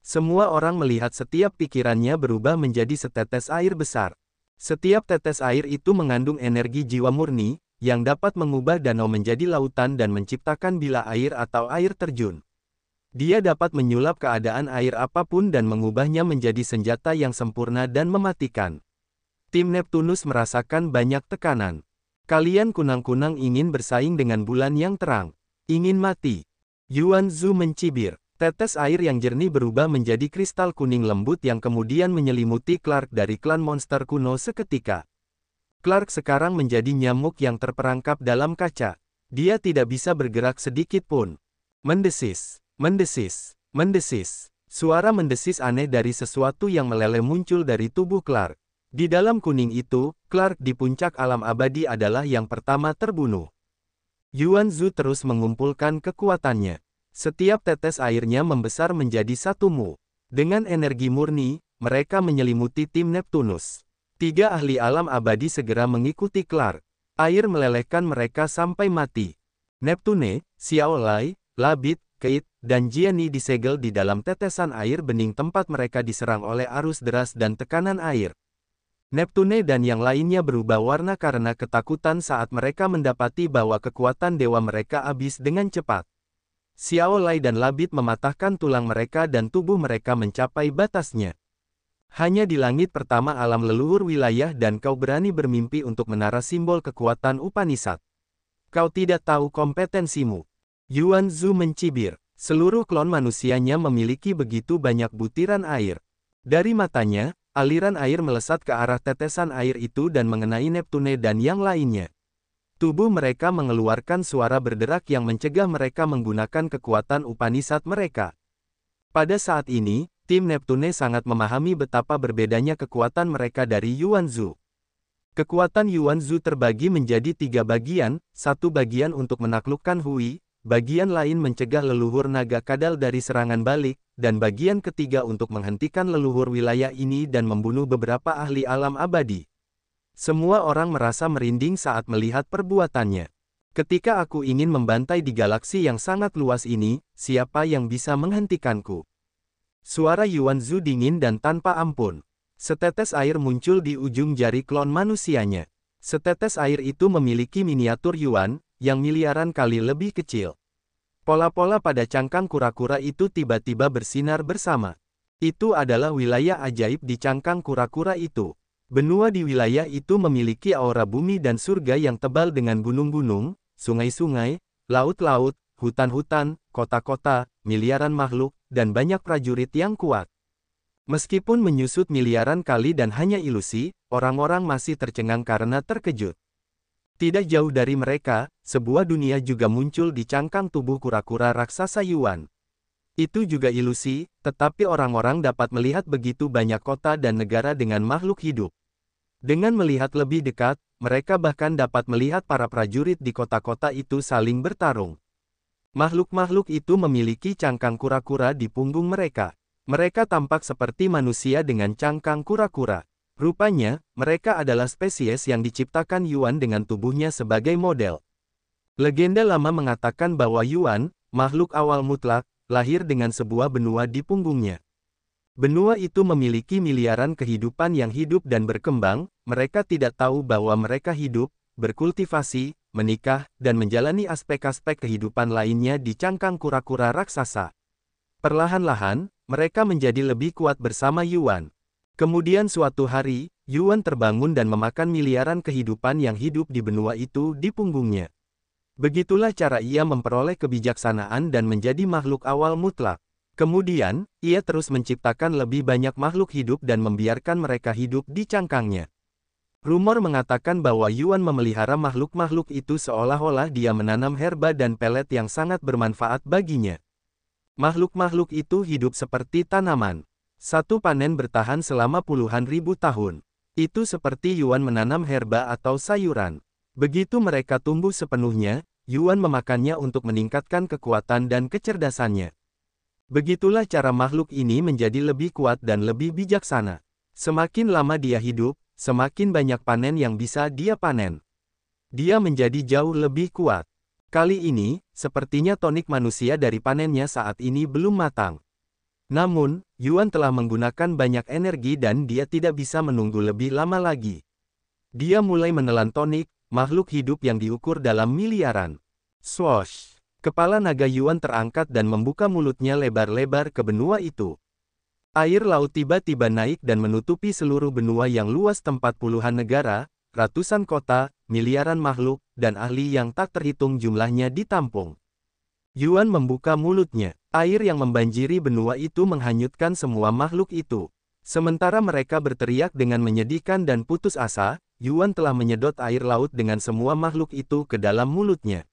Semua orang melihat setiap pikirannya berubah menjadi setetes air besar. Setiap tetes air itu mengandung energi jiwa murni, yang dapat mengubah danau menjadi lautan dan menciptakan bilah air atau air terjun. Dia dapat menyulap keadaan air apapun dan mengubahnya menjadi senjata yang sempurna dan mematikan. Tim Neptunus merasakan banyak tekanan. Kalian kunang-kunang ingin bersaing dengan bulan yang terang. Ingin mati. Yuan Zhu mencibir. Tetes air yang jernih berubah menjadi kristal kuning lembut yang kemudian menyelimuti Clark dari klan monster kuno seketika. Clark sekarang menjadi nyamuk yang terperangkap dalam kaca. Dia tidak bisa bergerak sedikit pun. Mendesis. Mendesis, mendesis. Suara mendesis aneh dari sesuatu yang meleleh muncul dari tubuh Clark. Di dalam kuning itu, Clark di puncak alam abadi adalah yang pertama terbunuh. Yuan Zhu terus mengumpulkan kekuatannya. Setiap tetes airnya membesar menjadi satu mu. Dengan energi murni, mereka menyelimuti tim Neptunus. 3 ahli alam abadi segera mengikuti Clark. Air melelehkan mereka sampai mati. Neptune, Xiao Lai, Labit, Keit, dan Jiani disegel di dalam tetesan air bening tempat mereka diserang oleh arus deras dan tekanan air. Neptune dan yang lainnya berubah warna karena ketakutan saat mereka mendapati bahwa kekuatan dewa mereka habis dengan cepat. Xiao Lai dan Labit mematahkan tulang mereka dan tubuh mereka mencapai batasnya. Hanya di langit pertama alam leluhur wilayah dan kau berani bermimpi untuk menara simbol kekuatan Upanishad. Kau tidak tahu kompetensimu. Yuan Zhu mencibir. Seluruh klon manusianya memiliki begitu banyak butiran air. Dari matanya, aliran air melesat ke arah tetesan air itu dan mengenai Neptune dan yang lainnya. Tubuh mereka mengeluarkan suara berderak yang mencegah mereka menggunakan kekuatan Upanishad mereka. Pada saat ini, tim Neptune sangat memahami betapa berbedanya kekuatan mereka dari Yuan Zhu. Kekuatan Yuan Zhu terbagi menjadi 3 bagian, satu bagian untuk menaklukkan Hui, bagian lain mencegah leluhur naga kadal dari serangan balik, dan bagian ketiga untuk menghentikan leluhur wilayah ini dan membunuh beberapa ahli alam abadi. Semua orang merasa merinding saat melihat perbuatannya. Ketika aku ingin membantai di galaksi yang sangat luas ini, siapa yang bisa menghentikanku? Suara Yuan Zhu dingin dan tanpa ampun. Setetes air muncul di ujung jari klon manusianya. Setetes air itu memiliki miniatur Yuan, yang miliaran kali lebih kecil. Pola-pola pada cangkang kura-kura itu tiba-tiba bersinar bersama. Itu adalah wilayah ajaib di cangkang kura-kura itu. Benua di wilayah itu memiliki aura bumi dan surga yang tebal dengan gunung-gunung, sungai-sungai, laut-laut, hutan-hutan, kota-kota, miliaran makhluk, dan banyak prajurit yang kuat. Meskipun menyusut miliaran kali dan hanya ilusi, orang-orang masih tercengang karena terkejut. Tidak jauh dari mereka, sebuah dunia juga muncul di cangkang tubuh kura-kura raksasa Yuan. Itu juga ilusi, tetapi orang-orang dapat melihat begitu banyak kota dan negara dengan makhluk hidup. Dengan melihat lebih dekat, mereka bahkan dapat melihat para prajurit di kota-kota itu saling bertarung. Makhluk-makhluk itu memiliki cangkang kura-kura di punggung mereka. Mereka tampak seperti manusia dengan cangkang kura-kura. Rupanya, mereka adalah spesies yang diciptakan Yuan dengan tubuhnya sebagai model. Legenda lama mengatakan bahwa Yuan, makhluk awal mutlak, lahir dengan sebuah benua di punggungnya. Benua itu memiliki miliaran kehidupan yang hidup dan berkembang, mereka tidak tahu bahwa mereka hidup, berkultivasi, menikah, dan menjalani aspek-aspek kehidupan lainnya di cangkang kura-kura raksasa. Perlahan-lahan, mereka menjadi lebih kuat bersama Yuan. Kemudian suatu hari, Yuan terbangun dan memakan miliaran kehidupan yang hidup di benua itu di punggungnya. Begitulah cara ia memperoleh kebijaksanaan dan menjadi makhluk awal mutlak. Kemudian, ia terus menciptakan lebih banyak makhluk hidup dan membiarkan mereka hidup di cangkangnya. Rumor mengatakan bahwa Yuan memelihara makhluk-makhluk itu seolah-olah dia menanam herba dan pelet yang sangat bermanfaat baginya. Makhluk-makhluk itu hidup seperti tanaman. Satu panen bertahan selama puluhan ribu tahun. Itu seperti Yuan menanam herba atau sayuran. Begitu mereka tumbuh sepenuhnya, Yuan memakannya untuk meningkatkan kekuatan dan kecerdasannya. Begitulah cara makhluk ini menjadi lebih kuat dan lebih bijaksana. Semakin lama dia hidup, semakin banyak panen yang bisa dia panen. Dia menjadi jauh lebih kuat. Kali ini, sepertinya tonik manusia dari panennya saat ini belum matang. Namun, Yuan telah menggunakan banyak energi dan dia tidak bisa menunggu lebih lama lagi. Dia mulai menelan tonik, makhluk hidup yang diukur dalam miliaran. Swoosh! Kepala naga Yuan terangkat dan membuka mulutnya lebar-lebar ke benua itu. Air laut tiba-tiba naik dan menutupi seluruh benua yang luas tempat puluhan negara, ratusan kota, miliaran makhluk, dan ahli yang tak terhitung jumlahnya ditampung. Yuan membuka mulutnya. Air yang membanjiri benua itu menghanyutkan semua makhluk itu. Sementara mereka berteriak dengan menyedihkan dan putus asa, Yuan telah menyedot air laut dengan semua makhluk itu ke dalam mulutnya.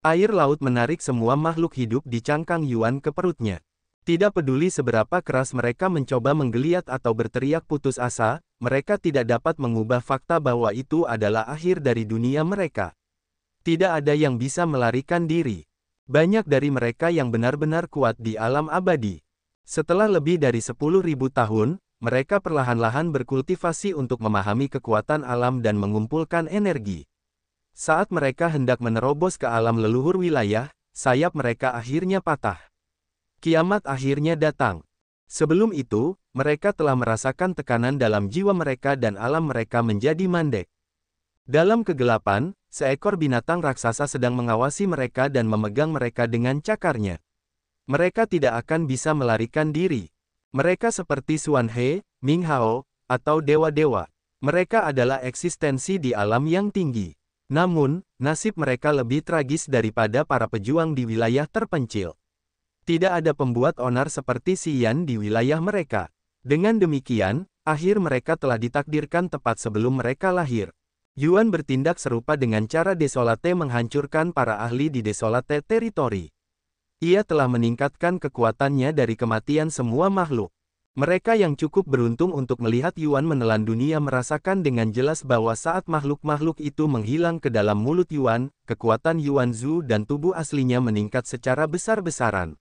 Air laut menarik semua makhluk hidup di cangkang Yuan ke perutnya. Tidak peduli seberapa keras mereka mencoba menggeliat atau berteriak putus asa, mereka tidak dapat mengubah fakta bahwa itu adalah akhir dari dunia mereka. Tidak ada yang bisa melarikan diri. Banyak dari mereka yang benar-benar kuat di alam abadi. Setelah lebih dari 10.000 tahun, mereka perlahan-lahan berkultivasi untuk memahami kekuatan alam dan mengumpulkan energi. Saat mereka hendak menerobos ke alam leluhur wilayah, sayap mereka akhirnya patah. Kiamat akhirnya datang. Sebelum itu, mereka telah merasakan tekanan dalam jiwa mereka dan alam mereka menjadi mandek. Dalam kegelapan, seekor binatang raksasa sedang mengawasi mereka dan memegang mereka dengan cakarnya. Mereka tidak akan bisa melarikan diri. Mereka seperti Xuan He, Ming Hao, atau dewa-dewa. Mereka adalah eksistensi di alam yang tinggi. Namun, nasib mereka lebih tragis daripada para pejuang di wilayah terpencil. Tidak ada pembuat onar seperti Xian di wilayah mereka. Dengan demikian, akhir mereka telah ditakdirkan tepat sebelum mereka lahir. Yuan bertindak serupa dengan cara Desolate menghancurkan para ahli di Desolate Territory. Ia telah meningkatkan kekuatannya dari kematian semua makhluk. Mereka yang cukup beruntung untuk melihat Yuan menelan dunia merasakan dengan jelas bahwa saat makhluk-makhluk itu menghilang ke dalam mulut Yuan, kekuatan Yuan Zhu dan tubuh aslinya meningkat secara besar-besaran.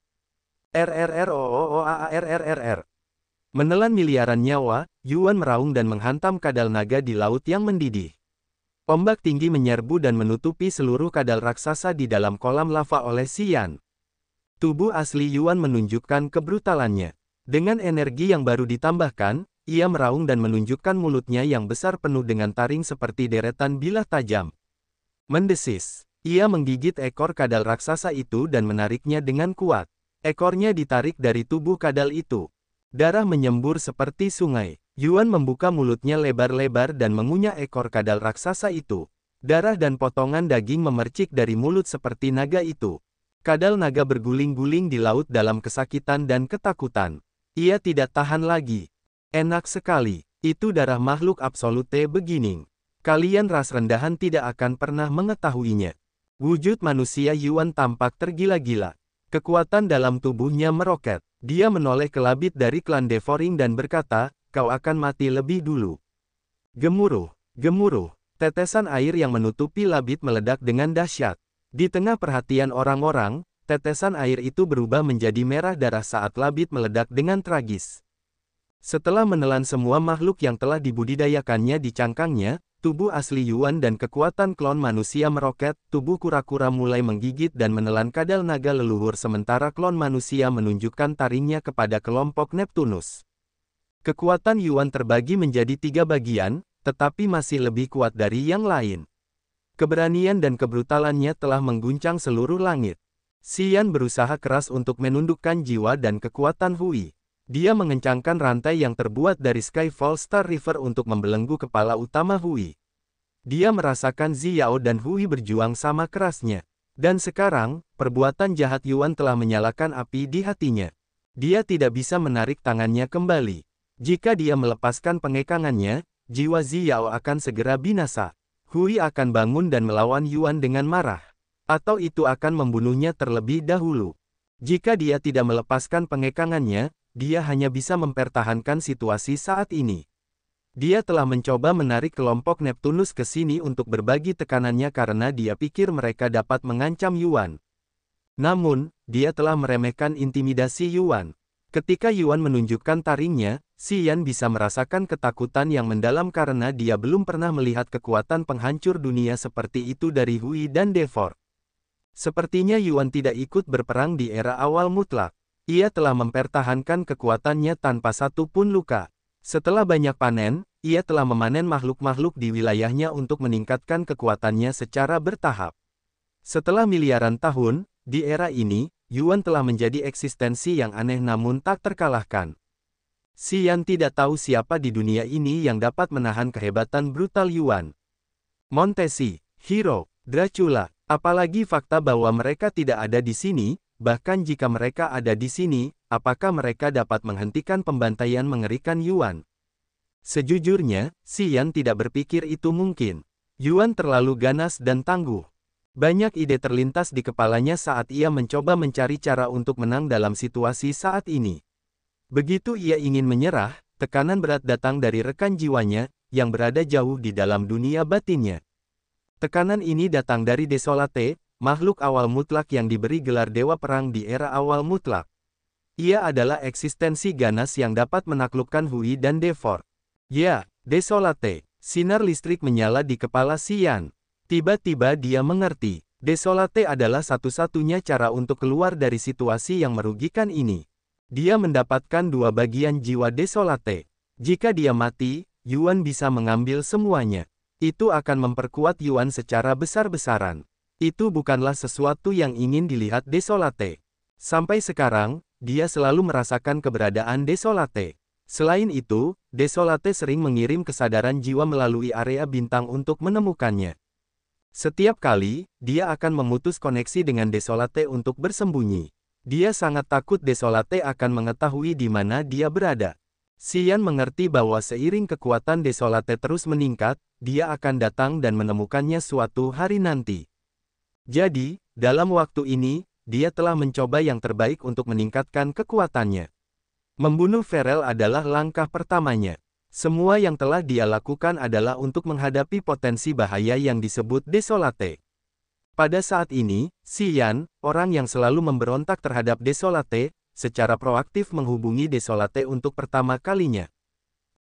RRROOAARRRR. Menelan miliaran nyawa, Yuan meraung dan menghantam kadal naga di laut yang mendidih. Ombak tinggi menyerbu dan menutupi seluruh kadal raksasa di dalam kolam lava oleh Xian. Tubuh asli Yuan menunjukkan kebrutalannya. Dengan energi yang baru ditambahkan, ia meraung dan menunjukkan mulutnya yang besar penuh dengan taring seperti deretan bilah tajam. Mendesis, ia menggigit ekor kadal raksasa itu dan menariknya dengan kuat. Ekornya ditarik dari tubuh kadal itu. Darah menyembur seperti sungai. Yuan membuka mulutnya lebar-lebar dan mengunyah ekor kadal raksasa itu. Darah dan potongan daging memercik dari mulut seperti naga itu. Kadal naga berguling-guling di laut dalam kesakitan dan ketakutan. Ia tidak tahan lagi. Enak sekali. Itu darah makhluk absolute beginning. Kalian ras rendahan tidak akan pernah mengetahuinya. Wujud manusia Yuan tampak tergila-gila. Kekuatan dalam tubuhnya meroket. Dia menoleh ke Labit dari klan Devoring dan berkata, "Kau akan mati lebih dulu." Gemuruh, gemuruh. Tetesan air yang menutupi Labit meledak dengan dahsyat. Di tengah perhatian orang-orang, tetesan air itu berubah menjadi merah darah saat Labit meledak dengan tragis. Setelah menelan semua makhluk yang telah dibudidayakannya di cangkangnya, tubuh asli Yuan dan kekuatan klon manusia meroket, tubuh kura-kura mulai menggigit dan menelan kadal naga leluhur sementara klon manusia menunjukkan taringnya kepada kelompok Neptunus. Kekuatan Yuan terbagi menjadi 3 bagian, tetapi masih lebih kuat dari yang lain. Keberanian dan kebrutalannya telah mengguncang seluruh langit. Xian berusaha keras untuk menundukkan jiwa dan kekuatan Hui. Dia mengencangkan rantai yang terbuat dari Skyfall Star River untuk membelenggu kepala utama Hui. Dia merasakan Xiao dan Hui berjuang sama kerasnya. Dan sekarang, perbuatan jahat Yuan telah menyalakan api di hatinya. Dia tidak bisa menarik tangannya kembali. Jika dia melepaskan pengekangannya, jiwa Xiao akan segera binasa. Hui akan bangun dan melawan Yuan dengan marah. Atau itu akan membunuhnya terlebih dahulu. Jika dia tidak melepaskan pengekangannya, dia hanya bisa mempertahankan situasi saat ini. Dia telah mencoba menarik kelompok Neptunus ke sini untuk berbagi tekanannya karena dia pikir mereka dapat mengancam Yuan. Namun, dia telah meremehkan intimidasi Yuan. Ketika Yuan menunjukkan taringnya, Xian bisa merasakan ketakutan yang mendalam karena dia belum pernah melihat kekuatan penghancur dunia seperti itu dari Hui dan Devor. Sepertinya Yuan tidak ikut berperang di era awal mutlak. Ia telah mempertahankan kekuatannya tanpa satu pun luka. Setelah banyak panen, ia telah memanen makhluk-makhluk di wilayahnya untuk meningkatkan kekuatannya secara bertahap. Setelah miliaran tahun, di era ini, Yuan telah menjadi eksistensi yang aneh namun tak terkalahkan. Xian tidak tahu siapa di dunia ini yang dapat menahan kehebatan brutal Yuan. Montesi, Hero, Dracula. Apalagi fakta bahwa mereka tidak ada di sini, bahkan jika mereka ada di sini, apakah mereka dapat menghentikan pembantaian mengerikan Yuan? Sejujurnya, Xian tidak berpikir itu mungkin. Yuan terlalu ganas dan tangguh. Banyak ide terlintas di kepalanya saat ia mencoba mencari cara untuk menang dalam situasi saat ini. Begitu ia ingin menyerah, tekanan berat datang dari rekan jiwanya, yang berada jauh di dalam dunia batinnya. Tekanan ini datang dari Desolate, makhluk awal mutlak yang diberi gelar Dewa Perang di era awal mutlak. Ia adalah eksistensi ganas yang dapat menaklukkan Hui dan Devor. Ya, Desolate. Sinar listrik menyala di kepala Xian. Tiba-tiba dia mengerti. Desolate adalah satu-satunya cara untuk keluar dari situasi yang merugikan ini. Dia mendapatkan 2 bagian jiwa Desolate. Jika dia mati, Yuan bisa mengambil semuanya. Itu akan memperkuat Yuan secara besar-besaran. Itu bukanlah sesuatu yang ingin dilihat Desolate. Sampai sekarang, dia selalu merasakan keberadaan Desolate. Selain itu, Desolate sering mengirim kesadaran jiwa melalui area bintang untuk menemukannya. Setiap kali, dia akan memutus koneksi dengan Desolate untuk bersembunyi. Dia sangat takut Desolate akan mengetahui di mana dia berada. Xian mengerti bahwa seiring kekuatan Desolate terus meningkat, dia akan datang dan menemukannya suatu hari nanti. Jadi, dalam waktu ini, dia telah mencoba yang terbaik untuk meningkatkan kekuatannya. Membunuh Ferel adalah langkah pertamanya. Semua yang telah dia lakukan adalah untuk menghadapi potensi bahaya yang disebut Desolate. Pada saat ini, Xian, orang yang selalu memberontak terhadap Desolate, secara proaktif menghubungi Desolate untuk pertama kalinya.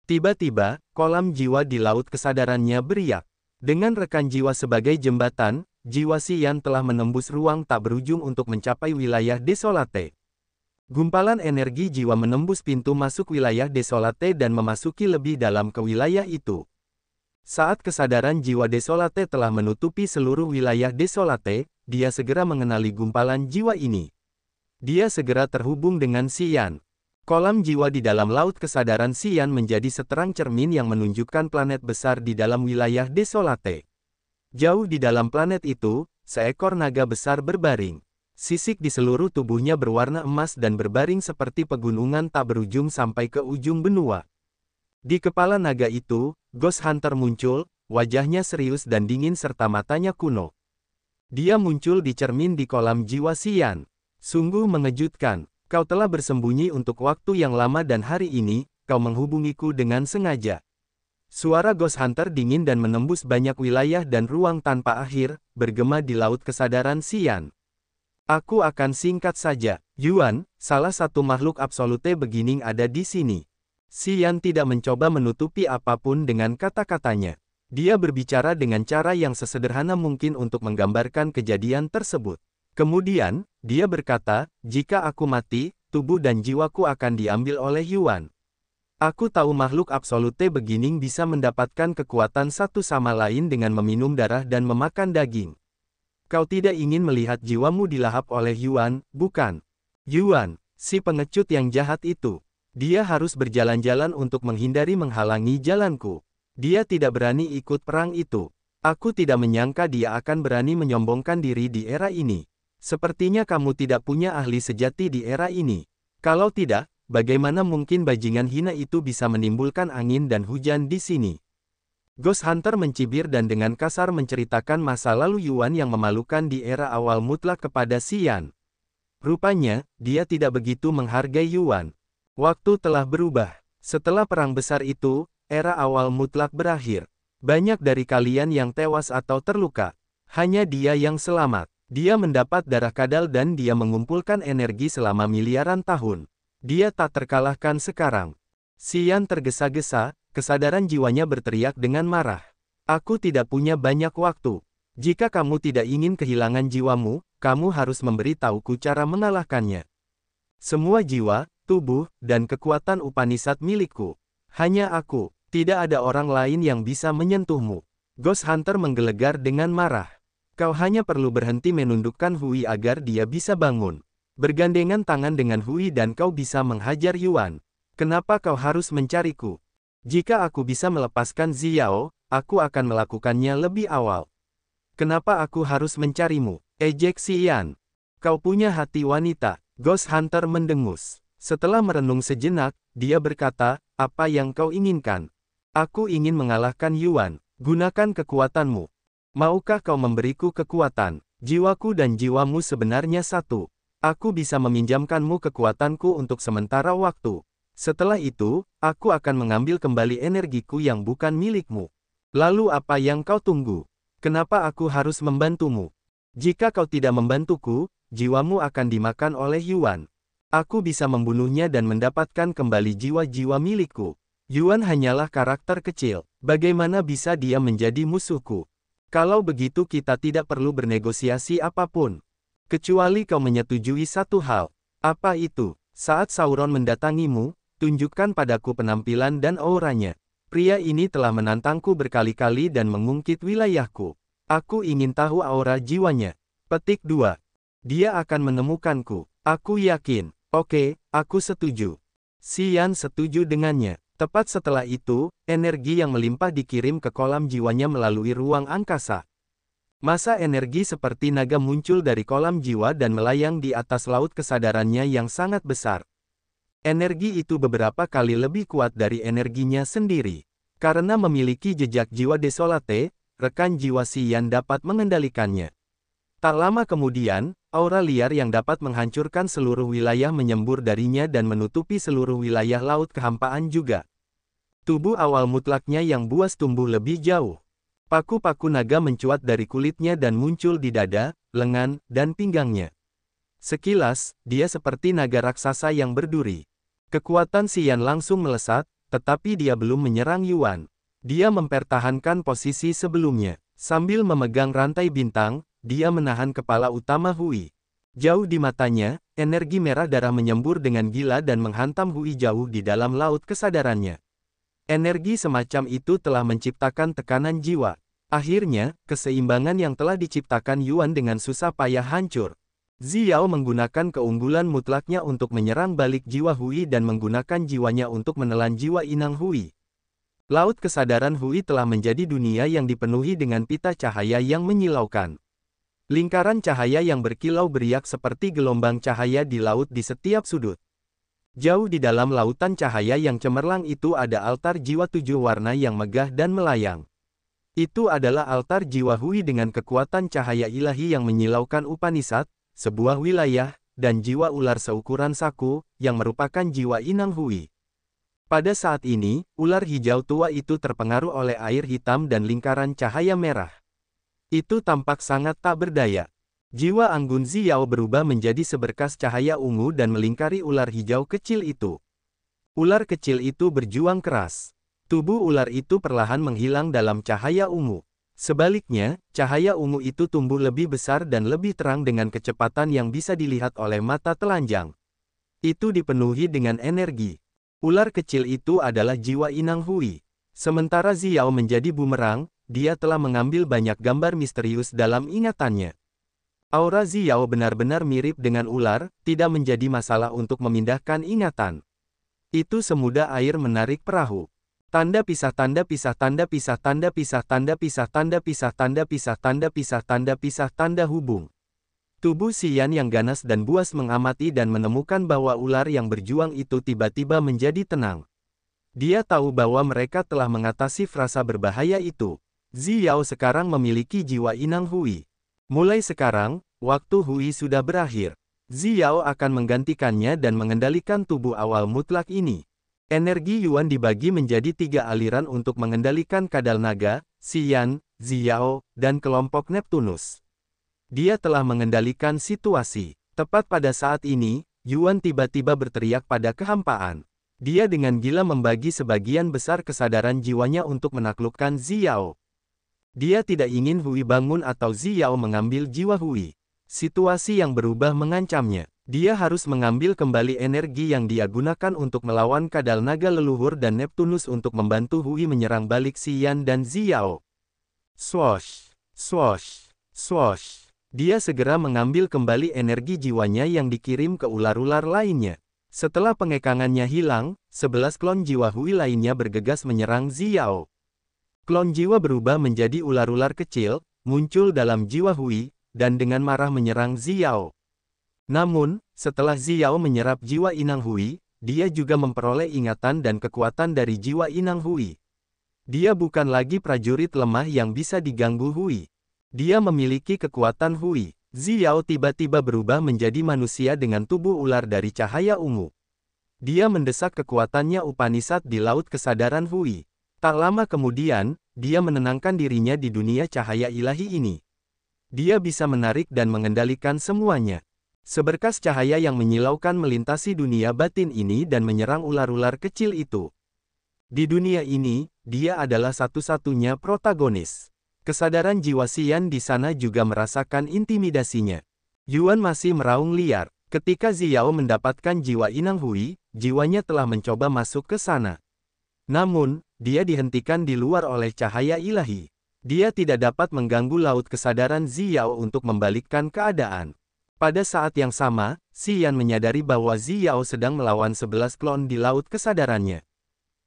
Tiba-tiba, kolam jiwa di laut kesadarannya beriak. Dengan rekan jiwa sebagai jembatan, jiwa Xian telah menembus ruang tak berujung untuk mencapai wilayah Desolate. Gumpalan energi jiwa menembus pintu masuk wilayah Desolate dan memasuki lebih dalam ke wilayah itu. Saat kesadaran jiwa Desolate telah menutupi seluruh wilayah Desolate, dia segera mengenali gumpalan jiwa ini. Dia segera terhubung dengan Xian. Kolam jiwa di dalam laut kesadaran Xian menjadi seterang cermin yang menunjukkan planet besar di dalam wilayah Desolate. Jauh di dalam planet itu, seekor naga besar berbaring. Sisik di seluruh tubuhnya berwarna emas dan berbaring seperti pegunungan tak berujung sampai ke ujung benua. Di kepala naga itu, Ghost Hunter muncul, wajahnya serius dan dingin serta matanya kuno. Dia muncul di cermin di kolam jiwa Xian. Sungguh mengejutkan, kau telah bersembunyi untuk waktu yang lama dan hari ini, kau menghubungiku dengan sengaja. Suara Ghost Hunter dingin dan menembus banyak wilayah dan ruang tanpa akhir, bergema di laut kesadaran Xian. Aku akan singkat saja. Yuan, salah satu makhluk absolute beginning ada di sini. Xian tidak mencoba menutupi apapun dengan kata-katanya. Dia berbicara dengan cara yang sesederhana mungkin untuk menggambarkan kejadian tersebut. Kemudian, dia berkata, jika aku mati, tubuh dan jiwaku akan diambil oleh Yuan. Aku tahu makhluk absolute beginning bisa mendapatkan kekuatan satu sama lain dengan meminum darah dan memakan daging. Kau tidak ingin melihat jiwamu dilahap oleh Yuan, bukan? Yuan, si pengecut yang jahat itu. Dia harus berjalan-jalan untuk menghindari menghalangi jalanku. Dia tidak berani ikut perang itu. Aku tidak menyangka dia akan berani menyombongkan diri di era ini. Sepertinya kamu tidak punya ahli sejati di era ini. Kalau tidak, bagaimana mungkin bajingan hina itu bisa menimbulkan angin dan hujan di sini? Ghost Hunter mencibir dan dengan kasar menceritakan masa lalu Yuan yang memalukan di era awal mutlak kepada Xian. Rupanya, dia tidak begitu menghargai Yuan. Waktu telah berubah. Setelah perang besar itu, era awal mutlak berakhir. Banyak dari kalian yang tewas atau terluka. Hanya dia yang selamat. Dia mendapat darah kadal dan dia mengumpulkan energi selama miliaran tahun. Dia tak terkalahkan sekarang. Xian tergesa-gesa, kesadaran jiwanya berteriak dengan marah. Aku tidak punya banyak waktu. Jika kamu tidak ingin kehilangan jiwamu, kamu harus memberitahuku cara mengalahkannya. Semua jiwa, tubuh, dan kekuatan Upanishad milikku. Hanya aku, tidak ada orang lain yang bisa menyentuhmu. Ghost Hunter menggelegar dengan marah. Kau hanya perlu berhenti menundukkan Hui agar dia bisa bangun. Bergandengan tangan dengan Hui dan kau bisa menghajar Yuan. Kenapa kau harus mencariku? Jika aku bisa melepaskan Xiao, aku akan melakukannya lebih awal. Kenapa aku harus mencarimu? Ejek Xian. Kau punya hati wanita. Ghost Hunter mendengus. Setelah merenung sejenak, dia berkata, apa yang kau inginkan? Aku ingin mengalahkan Yuan. Gunakan kekuatanmu. Maukah kau memberiku kekuatan? Jiwaku dan jiwamu sebenarnya satu. Aku bisa meminjamkanmu kekuatanku untuk sementara waktu. Setelah itu, aku akan mengambil kembali energiku yang bukan milikmu. Lalu apa yang kau tunggu? Kenapa aku harus membantumu? Jika kau tidak membantuku, jiwamu akan dimakan oleh Yuan. Aku bisa membunuhnya dan mendapatkan kembali jiwa-jiwa milikku. Yuan hanyalah karakter kecil. Bagaimana bisa dia menjadi musuhku? Kalau begitu kita tidak perlu bernegosiasi apapun. Kecuali kau menyetujui satu hal. Apa itu? Saat Sauron mendatangimu, tunjukkan padaku penampilan dan auranya. Pria ini telah menantangku berkali-kali dan mengungkit wilayahku. Aku ingin tahu aura jiwanya. Petik 2. Dia akan menemukanku. Aku yakin. Oke, aku setuju. Xian setuju dengannya. Tepat setelah itu, energi yang melimpah dikirim ke kolam jiwanya melalui ruang angkasa. Masa energi seperti naga muncul dari kolam jiwa dan melayang di atas laut kesadarannya yang sangat besar. Energi itu beberapa kali lebih kuat dari energinya sendiri. Karena memiliki jejak jiwa Desolate, rekan jiwa Xian dapat mengendalikannya. Tak lama kemudian, aura liar yang dapat menghancurkan seluruh wilayah menyembur darinya dan menutupi seluruh wilayah laut kehampaan juga. Tubuh awal mutlaknya yang buas tumbuh lebih jauh. Paku-paku naga mencuat dari kulitnya dan muncul di dada, lengan, dan pinggangnya. Sekilas, dia seperti naga raksasa yang berduri. Kekuatan Xian langsung melesat, tetapi dia belum menyerang Yuan. Dia mempertahankan posisi sebelumnya. Sambil memegang rantai bintang, dia menahan kepala utama Hui. Jauh di matanya, energi merah darah menyembur dengan gila dan menghantam Hui jauh di dalam laut kesadarannya. Energi semacam itu telah menciptakan tekanan jiwa. Akhirnya, keseimbangan yang telah diciptakan Yuan dengan susah payah hancur. Xiao menggunakan keunggulan mutlaknya untuk menyerang balik jiwa Hui dan menggunakan jiwanya untuk menelan jiwa inang Hui. Laut kesadaran Hui telah menjadi dunia yang dipenuhi dengan pita cahaya yang menyilaukan. Lingkaran cahaya yang berkilau beriak seperti gelombang cahaya di laut di setiap sudut. Jauh di dalam lautan cahaya yang cemerlang itu ada altar jiwa 7 warna yang megah dan melayang. Itu adalah altar jiwa Hui dengan kekuatan cahaya ilahi yang menyilaukan Upanishad, sebuah wilayah, dan jiwa ular seukuran saku, yang merupakan jiwa inang Hui. Pada saat ini, ular hijau tua itu terpengaruh oleh air hitam dan lingkaran cahaya merah. Itu tampak sangat tak berdaya. Jiwa Anggun Xiao berubah menjadi seberkas cahaya ungu dan melingkari ular hijau kecil itu. Ular kecil itu berjuang keras. Tubuh ular itu perlahan menghilang dalam cahaya ungu. Sebaliknya, cahaya ungu itu tumbuh lebih besar dan lebih terang dengan kecepatan yang bisa dilihat oleh mata telanjang. Itu dipenuhi dengan energi. Ular kecil itu adalah jiwa inang Hui. Sementara Xiao menjadi bumerang, dia telah mengambil banyak gambar misterius dalam ingatannya. Aura Xiao benar-benar mirip dengan ular, tidak menjadi masalah untuk memindahkan ingatan. Itu semudah air menarik perahu. Tanda pisah tanda pisah tanda pisah tanda pisah tanda pisah tanda pisah tanda pisah tanda pisah tanda pisah tanda hubung. Tubuh Xian yang ganas dan buas mengamati dan menemukan bahwa ular yang berjuang itu tiba-tiba menjadi tenang. Dia tahu bahwa mereka telah mengatasi frasa berbahaya itu. Xiao sekarang memiliki jiwa inang Hui. Mulai sekarang, waktu Hui sudah berakhir. Xiao akan menggantikannya dan mengendalikan tubuh awal mutlak ini. Energi Yuan dibagi menjadi 3 aliran untuk mengendalikan kadal naga, Xian, Xiao, dan kelompok Neptunus. Dia telah mengendalikan situasi. Tepat pada saat ini, Yuan tiba-tiba berteriak pada kehampaan. Dia dengan gila membagi sebagian besar kesadaran jiwanya untuk menaklukkan Xiao. Dia tidak ingin Hui bangun atau Xiao mengambil jiwa Hui. Situasi yang berubah mengancamnya. Dia harus mengambil kembali energi yang dia gunakan untuk melawan kadal naga leluhur dan Neptunus untuk membantu Hui menyerang balik Xian dan Xiao. Swosh, swosh, swosh. Dia segera mengambil kembali energi jiwanya yang dikirim ke ular-ular lainnya. Setelah pengekangannya hilang, 11 klon jiwa Hui lainnya bergegas menyerang Xiao. Klon jiwa berubah menjadi ular-ular kecil, muncul dalam jiwa Hui, dan dengan marah menyerang Xiao. Namun, setelah Xiao menyerap jiwa inang Hui, dia juga memperoleh ingatan dan kekuatan dari jiwa inang Hui. Dia bukan lagi prajurit lemah yang bisa diganggu Hui. Dia memiliki kekuatan Hui. Xiao tiba-tiba berubah menjadi manusia dengan tubuh ular dari cahaya ungu. Dia mendesak kekuatannya Upanishad di laut kesadaran Hui. Tak lama kemudian, dia menenangkan dirinya di dunia cahaya ilahi ini. Dia bisa menarik dan mengendalikan semuanya. Seberkas cahaya yang menyilaukan melintasi dunia batin ini dan menyerang ular-ular kecil itu. Di dunia ini, dia adalah satu-satunya protagonis. Kesadaran jiwa Xian di sana juga merasakan intimidasinya. Yuan masih meraung liar. Ketika Xiao mendapatkan jiwa inang Hui, jiwanya telah mencoba masuk ke sana. Namun, dia dihentikan di luar oleh cahaya ilahi. Dia tidak dapat mengganggu laut kesadaran Xiao untuk membalikkan keadaan. Pada saat yang sama, Xian menyadari bahwa Xiao sedang melawan 11 klon di laut kesadarannya.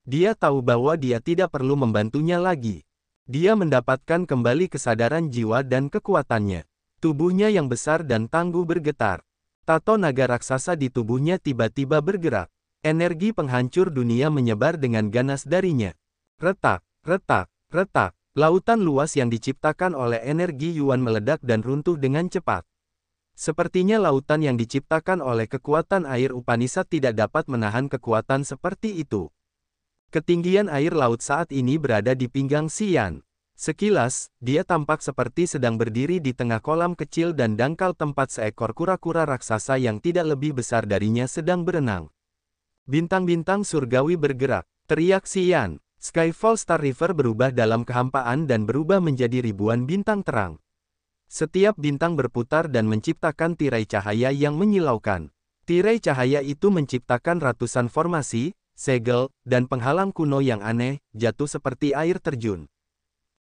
Dia tahu bahwa dia tidak perlu membantunya lagi. Dia mendapatkan kembali kesadaran jiwa dan kekuatannya. Tubuhnya yang besar dan tangguh bergetar. Tato naga raksasa di tubuhnya tiba-tiba bergerak. Energi penghancur dunia menyebar dengan ganas darinya. Retak, retak, retak. Lautan luas yang diciptakan oleh energi Yuan meledak dan runtuh dengan cepat. Sepertinya lautan yang diciptakan oleh kekuatan air Upanishad tidak dapat menahan kekuatan seperti itu. Ketinggian air laut saat ini berada di pinggang Xian. Sekilas, dia tampak seperti sedang berdiri di tengah kolam kecil dan dangkal tempat seekor kura-kura raksasa yang tidak lebih besar darinya sedang berenang. Bintang-bintang surgawi bergerak, teriak Xian. Skyfall Star River berubah dalam kehampaan dan berubah menjadi ribuan bintang terang. Setiap bintang berputar dan menciptakan tirai cahaya yang menyilaukan. Tirai cahaya itu menciptakan ratusan formasi, segel, dan penghalang kuno yang aneh, jatuh seperti air terjun.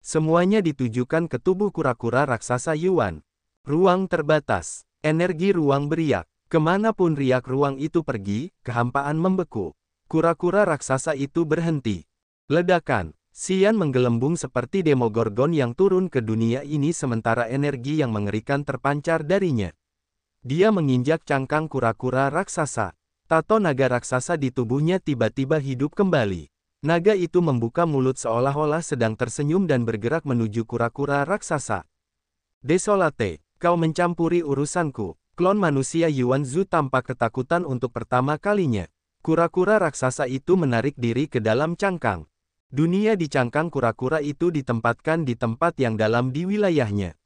Semuanya ditujukan ke tubuh kura-kura raksasa Yuan. Ruang terbatas. Energi ruang beriak. Kemanapun riak ruang itu pergi, kehampaan membeku. Kura-kura raksasa itu berhenti. Ledakan. Xian menggelembung seperti Demogorgon yang turun ke dunia ini sementara energi yang mengerikan terpancar darinya. Dia menginjak cangkang kura-kura raksasa. Tato naga raksasa di tubuhnya tiba-tiba hidup kembali. Naga itu membuka mulut seolah-olah sedang tersenyum dan bergerak menuju kura-kura raksasa. Desolate, kau mencampuri urusanku. Klon manusia Yuan Zhu tampak ketakutan untuk pertama kalinya. Kura-kura raksasa itu menarik diri ke dalam cangkang. Dunia di cangkang kura-kura itu ditempatkan di tempat yang dalam di wilayahnya.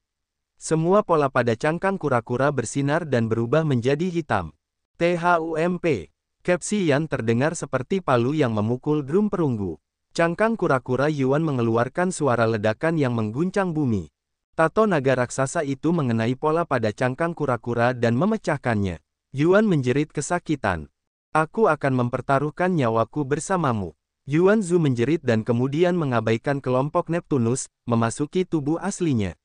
Semua pola pada cangkang kura-kura bersinar dan berubah menjadi hitam. THUMP. Xian terdengar seperti palu yang memukul drum perunggu. Cangkang kura-kura Yuan mengeluarkan suara ledakan yang mengguncang bumi. Tato naga raksasa itu mengenai pola pada cangkang kura-kura dan memecahkannya. Yuan menjerit kesakitan. Aku akan mempertaruhkan nyawaku bersamamu. Yuan Zhu menjerit dan kemudian mengabaikan kelompok Neptunus, memasuki tubuh aslinya.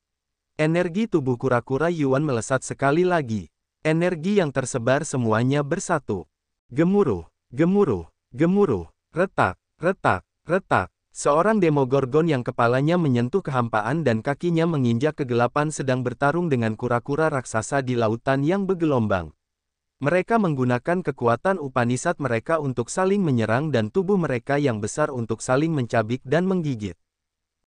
Energi tubuh kura-kura Yuan melesat sekali lagi. Energi yang tersebar semuanya bersatu. Gemuruh, gemuruh, gemuruh, retak, retak, retak. Seorang Demogorgon yang kepalanya menyentuh kehampaan dan kakinya menginjak kegelapan sedang bertarung dengan kura-kura raksasa di lautan yang bergelombang. Mereka menggunakan kekuatan Upanishad mereka untuk saling menyerang dan tubuh mereka yang besar untuk saling mencabik dan menggigit.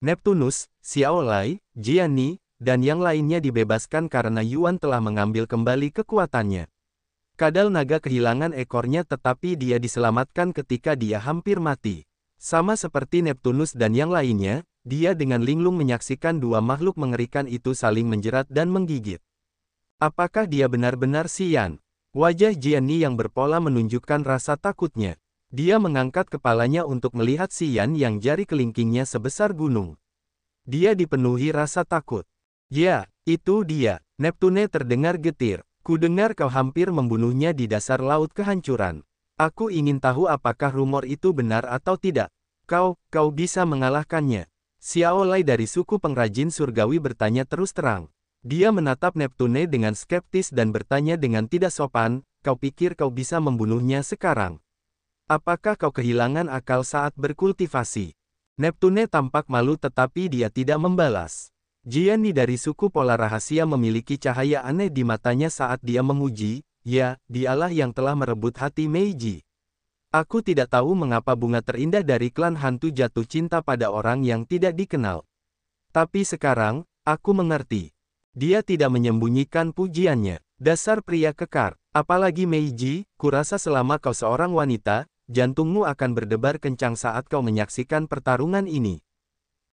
Neptunus, Xiaolai, Jianni, dan yang lainnya dibebaskan karena Yuan telah mengambil kembali kekuatannya. Kadal naga kehilangan ekornya tetapi dia diselamatkan ketika dia hampir mati. Sama seperti Neptunus dan yang lainnya, dia dengan linglung menyaksikan dua makhluk mengerikan itu saling menjerat dan menggigit. Apakah dia benar-benar Xian? Wajah Jianni yang berpola menunjukkan rasa takutnya. Dia mengangkat kepalanya untuk melihat Xian yang jari kelingkingnya sebesar gunung. Dia dipenuhi rasa takut. Ya, itu dia. Neptune terdengar getir. Kudengar kau hampir membunuhnya di dasar laut kehancuran. Aku ingin tahu apakah rumor itu benar atau tidak. Kau bisa mengalahkannya. Xiaolai dari suku pengrajin surgawi bertanya terus terang. Dia menatap Neptune dengan skeptis dan bertanya dengan tidak sopan, kau pikir kau bisa membunuhnya sekarang? Apakah kau kehilangan akal saat berkultivasi? Neptune tampak malu tetapi dia tidak membalas. Jianni dari suku pola rahasia memiliki cahaya aneh di matanya saat dia memuji, ya, dialah yang telah merebut hati Meiji. Aku tidak tahu mengapa bunga terindah dari klan hantu jatuh cinta pada orang yang tidak dikenal. Tapi sekarang, aku mengerti. Dia tidak menyembunyikan pujiannya. Dasar pria kekar. Apalagi Meiji, kurasa selama kau seorang wanita, jantungmu akan berdebar kencang saat kau menyaksikan pertarungan ini.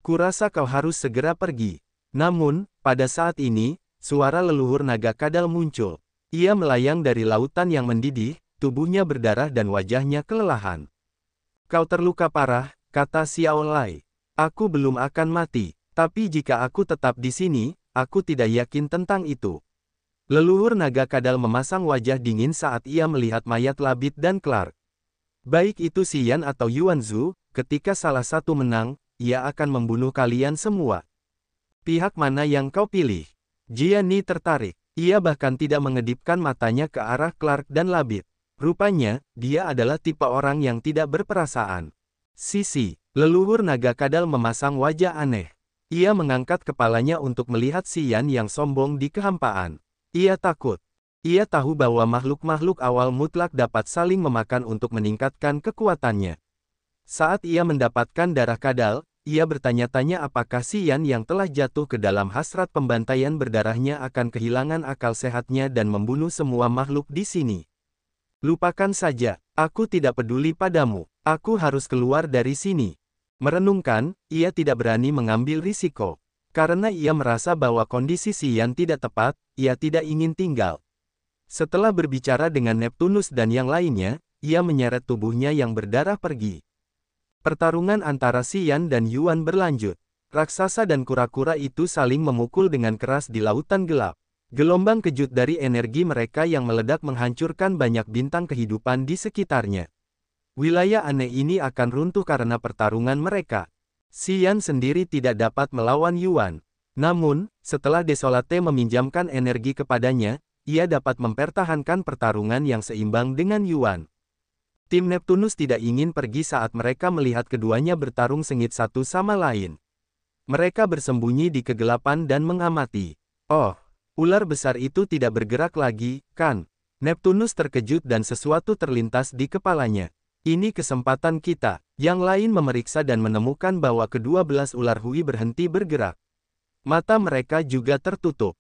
Kurasa kau harus segera pergi. Namun, pada saat ini, suara leluhur naga kadal muncul. Ia melayang dari lautan yang mendidih, tubuhnya berdarah dan wajahnya kelelahan. Kau terluka parah, kata Xiaolai. Aku belum akan mati, tapi jika aku tetap di sini, aku tidak yakin tentang itu. Leluhur naga kadal memasang wajah dingin saat ia melihat mayat Labit dan Clark. Baik itu Xian atau Yuan Zhu, ketika salah satu menang, ia akan membunuh kalian semua. Pihak mana yang kau pilih? Jianni tertarik. Ia bahkan tidak mengedipkan matanya ke arah Clark dan Labit. Rupanya, dia adalah tipe orang yang tidak berperasaan. Sisi, leluhur naga kadal memasang wajah aneh. Ia mengangkat kepalanya untuk melihat Xian yang sombong di kehampaan. Ia takut. Ia tahu bahwa makhluk-makhluk awal mutlak dapat saling memakan untuk meningkatkan kekuatannya. Saat ia mendapatkan darah kadal, ia bertanya-tanya apakah Xian yang telah jatuh ke dalam hasrat pembantaian berdarahnya akan kehilangan akal sehatnya dan membunuh semua makhluk di sini. Lupakan saja, aku tidak peduli padamu, aku harus keluar dari sini. Merenungkan, ia tidak berani mengambil risiko. Karena ia merasa bahwa kondisi Xian tidak tepat, ia tidak ingin tinggal. Setelah berbicara dengan Neptunus dan yang lainnya, ia menyeret tubuhnya yang berdarah pergi. Pertarungan antara Xian dan Yuan berlanjut. Raksasa dan kura-kura itu saling memukul dengan keras di lautan gelap. Gelombang kejut dari energi mereka yang meledak menghancurkan banyak bintang kehidupan di sekitarnya. Wilayah aneh ini akan runtuh karena pertarungan mereka. Xian sendiri tidak dapat melawan Yuan. Namun, setelah Desolate meminjamkan energi kepadanya, ia dapat mempertahankan pertarungan yang seimbang dengan Yuan. Tim Neptunus tidak ingin pergi saat mereka melihat keduanya bertarung sengit satu sama lain. Mereka bersembunyi di kegelapan dan mengamati. Oh, ular besar itu tidak bergerak lagi, kan? Neptunus terkejut dan sesuatu terlintas di kepalanya. Ini kesempatan kita. Yang lain memeriksa dan menemukan bahwa kedua belas ular Hui berhenti bergerak. Mata mereka juga tertutup.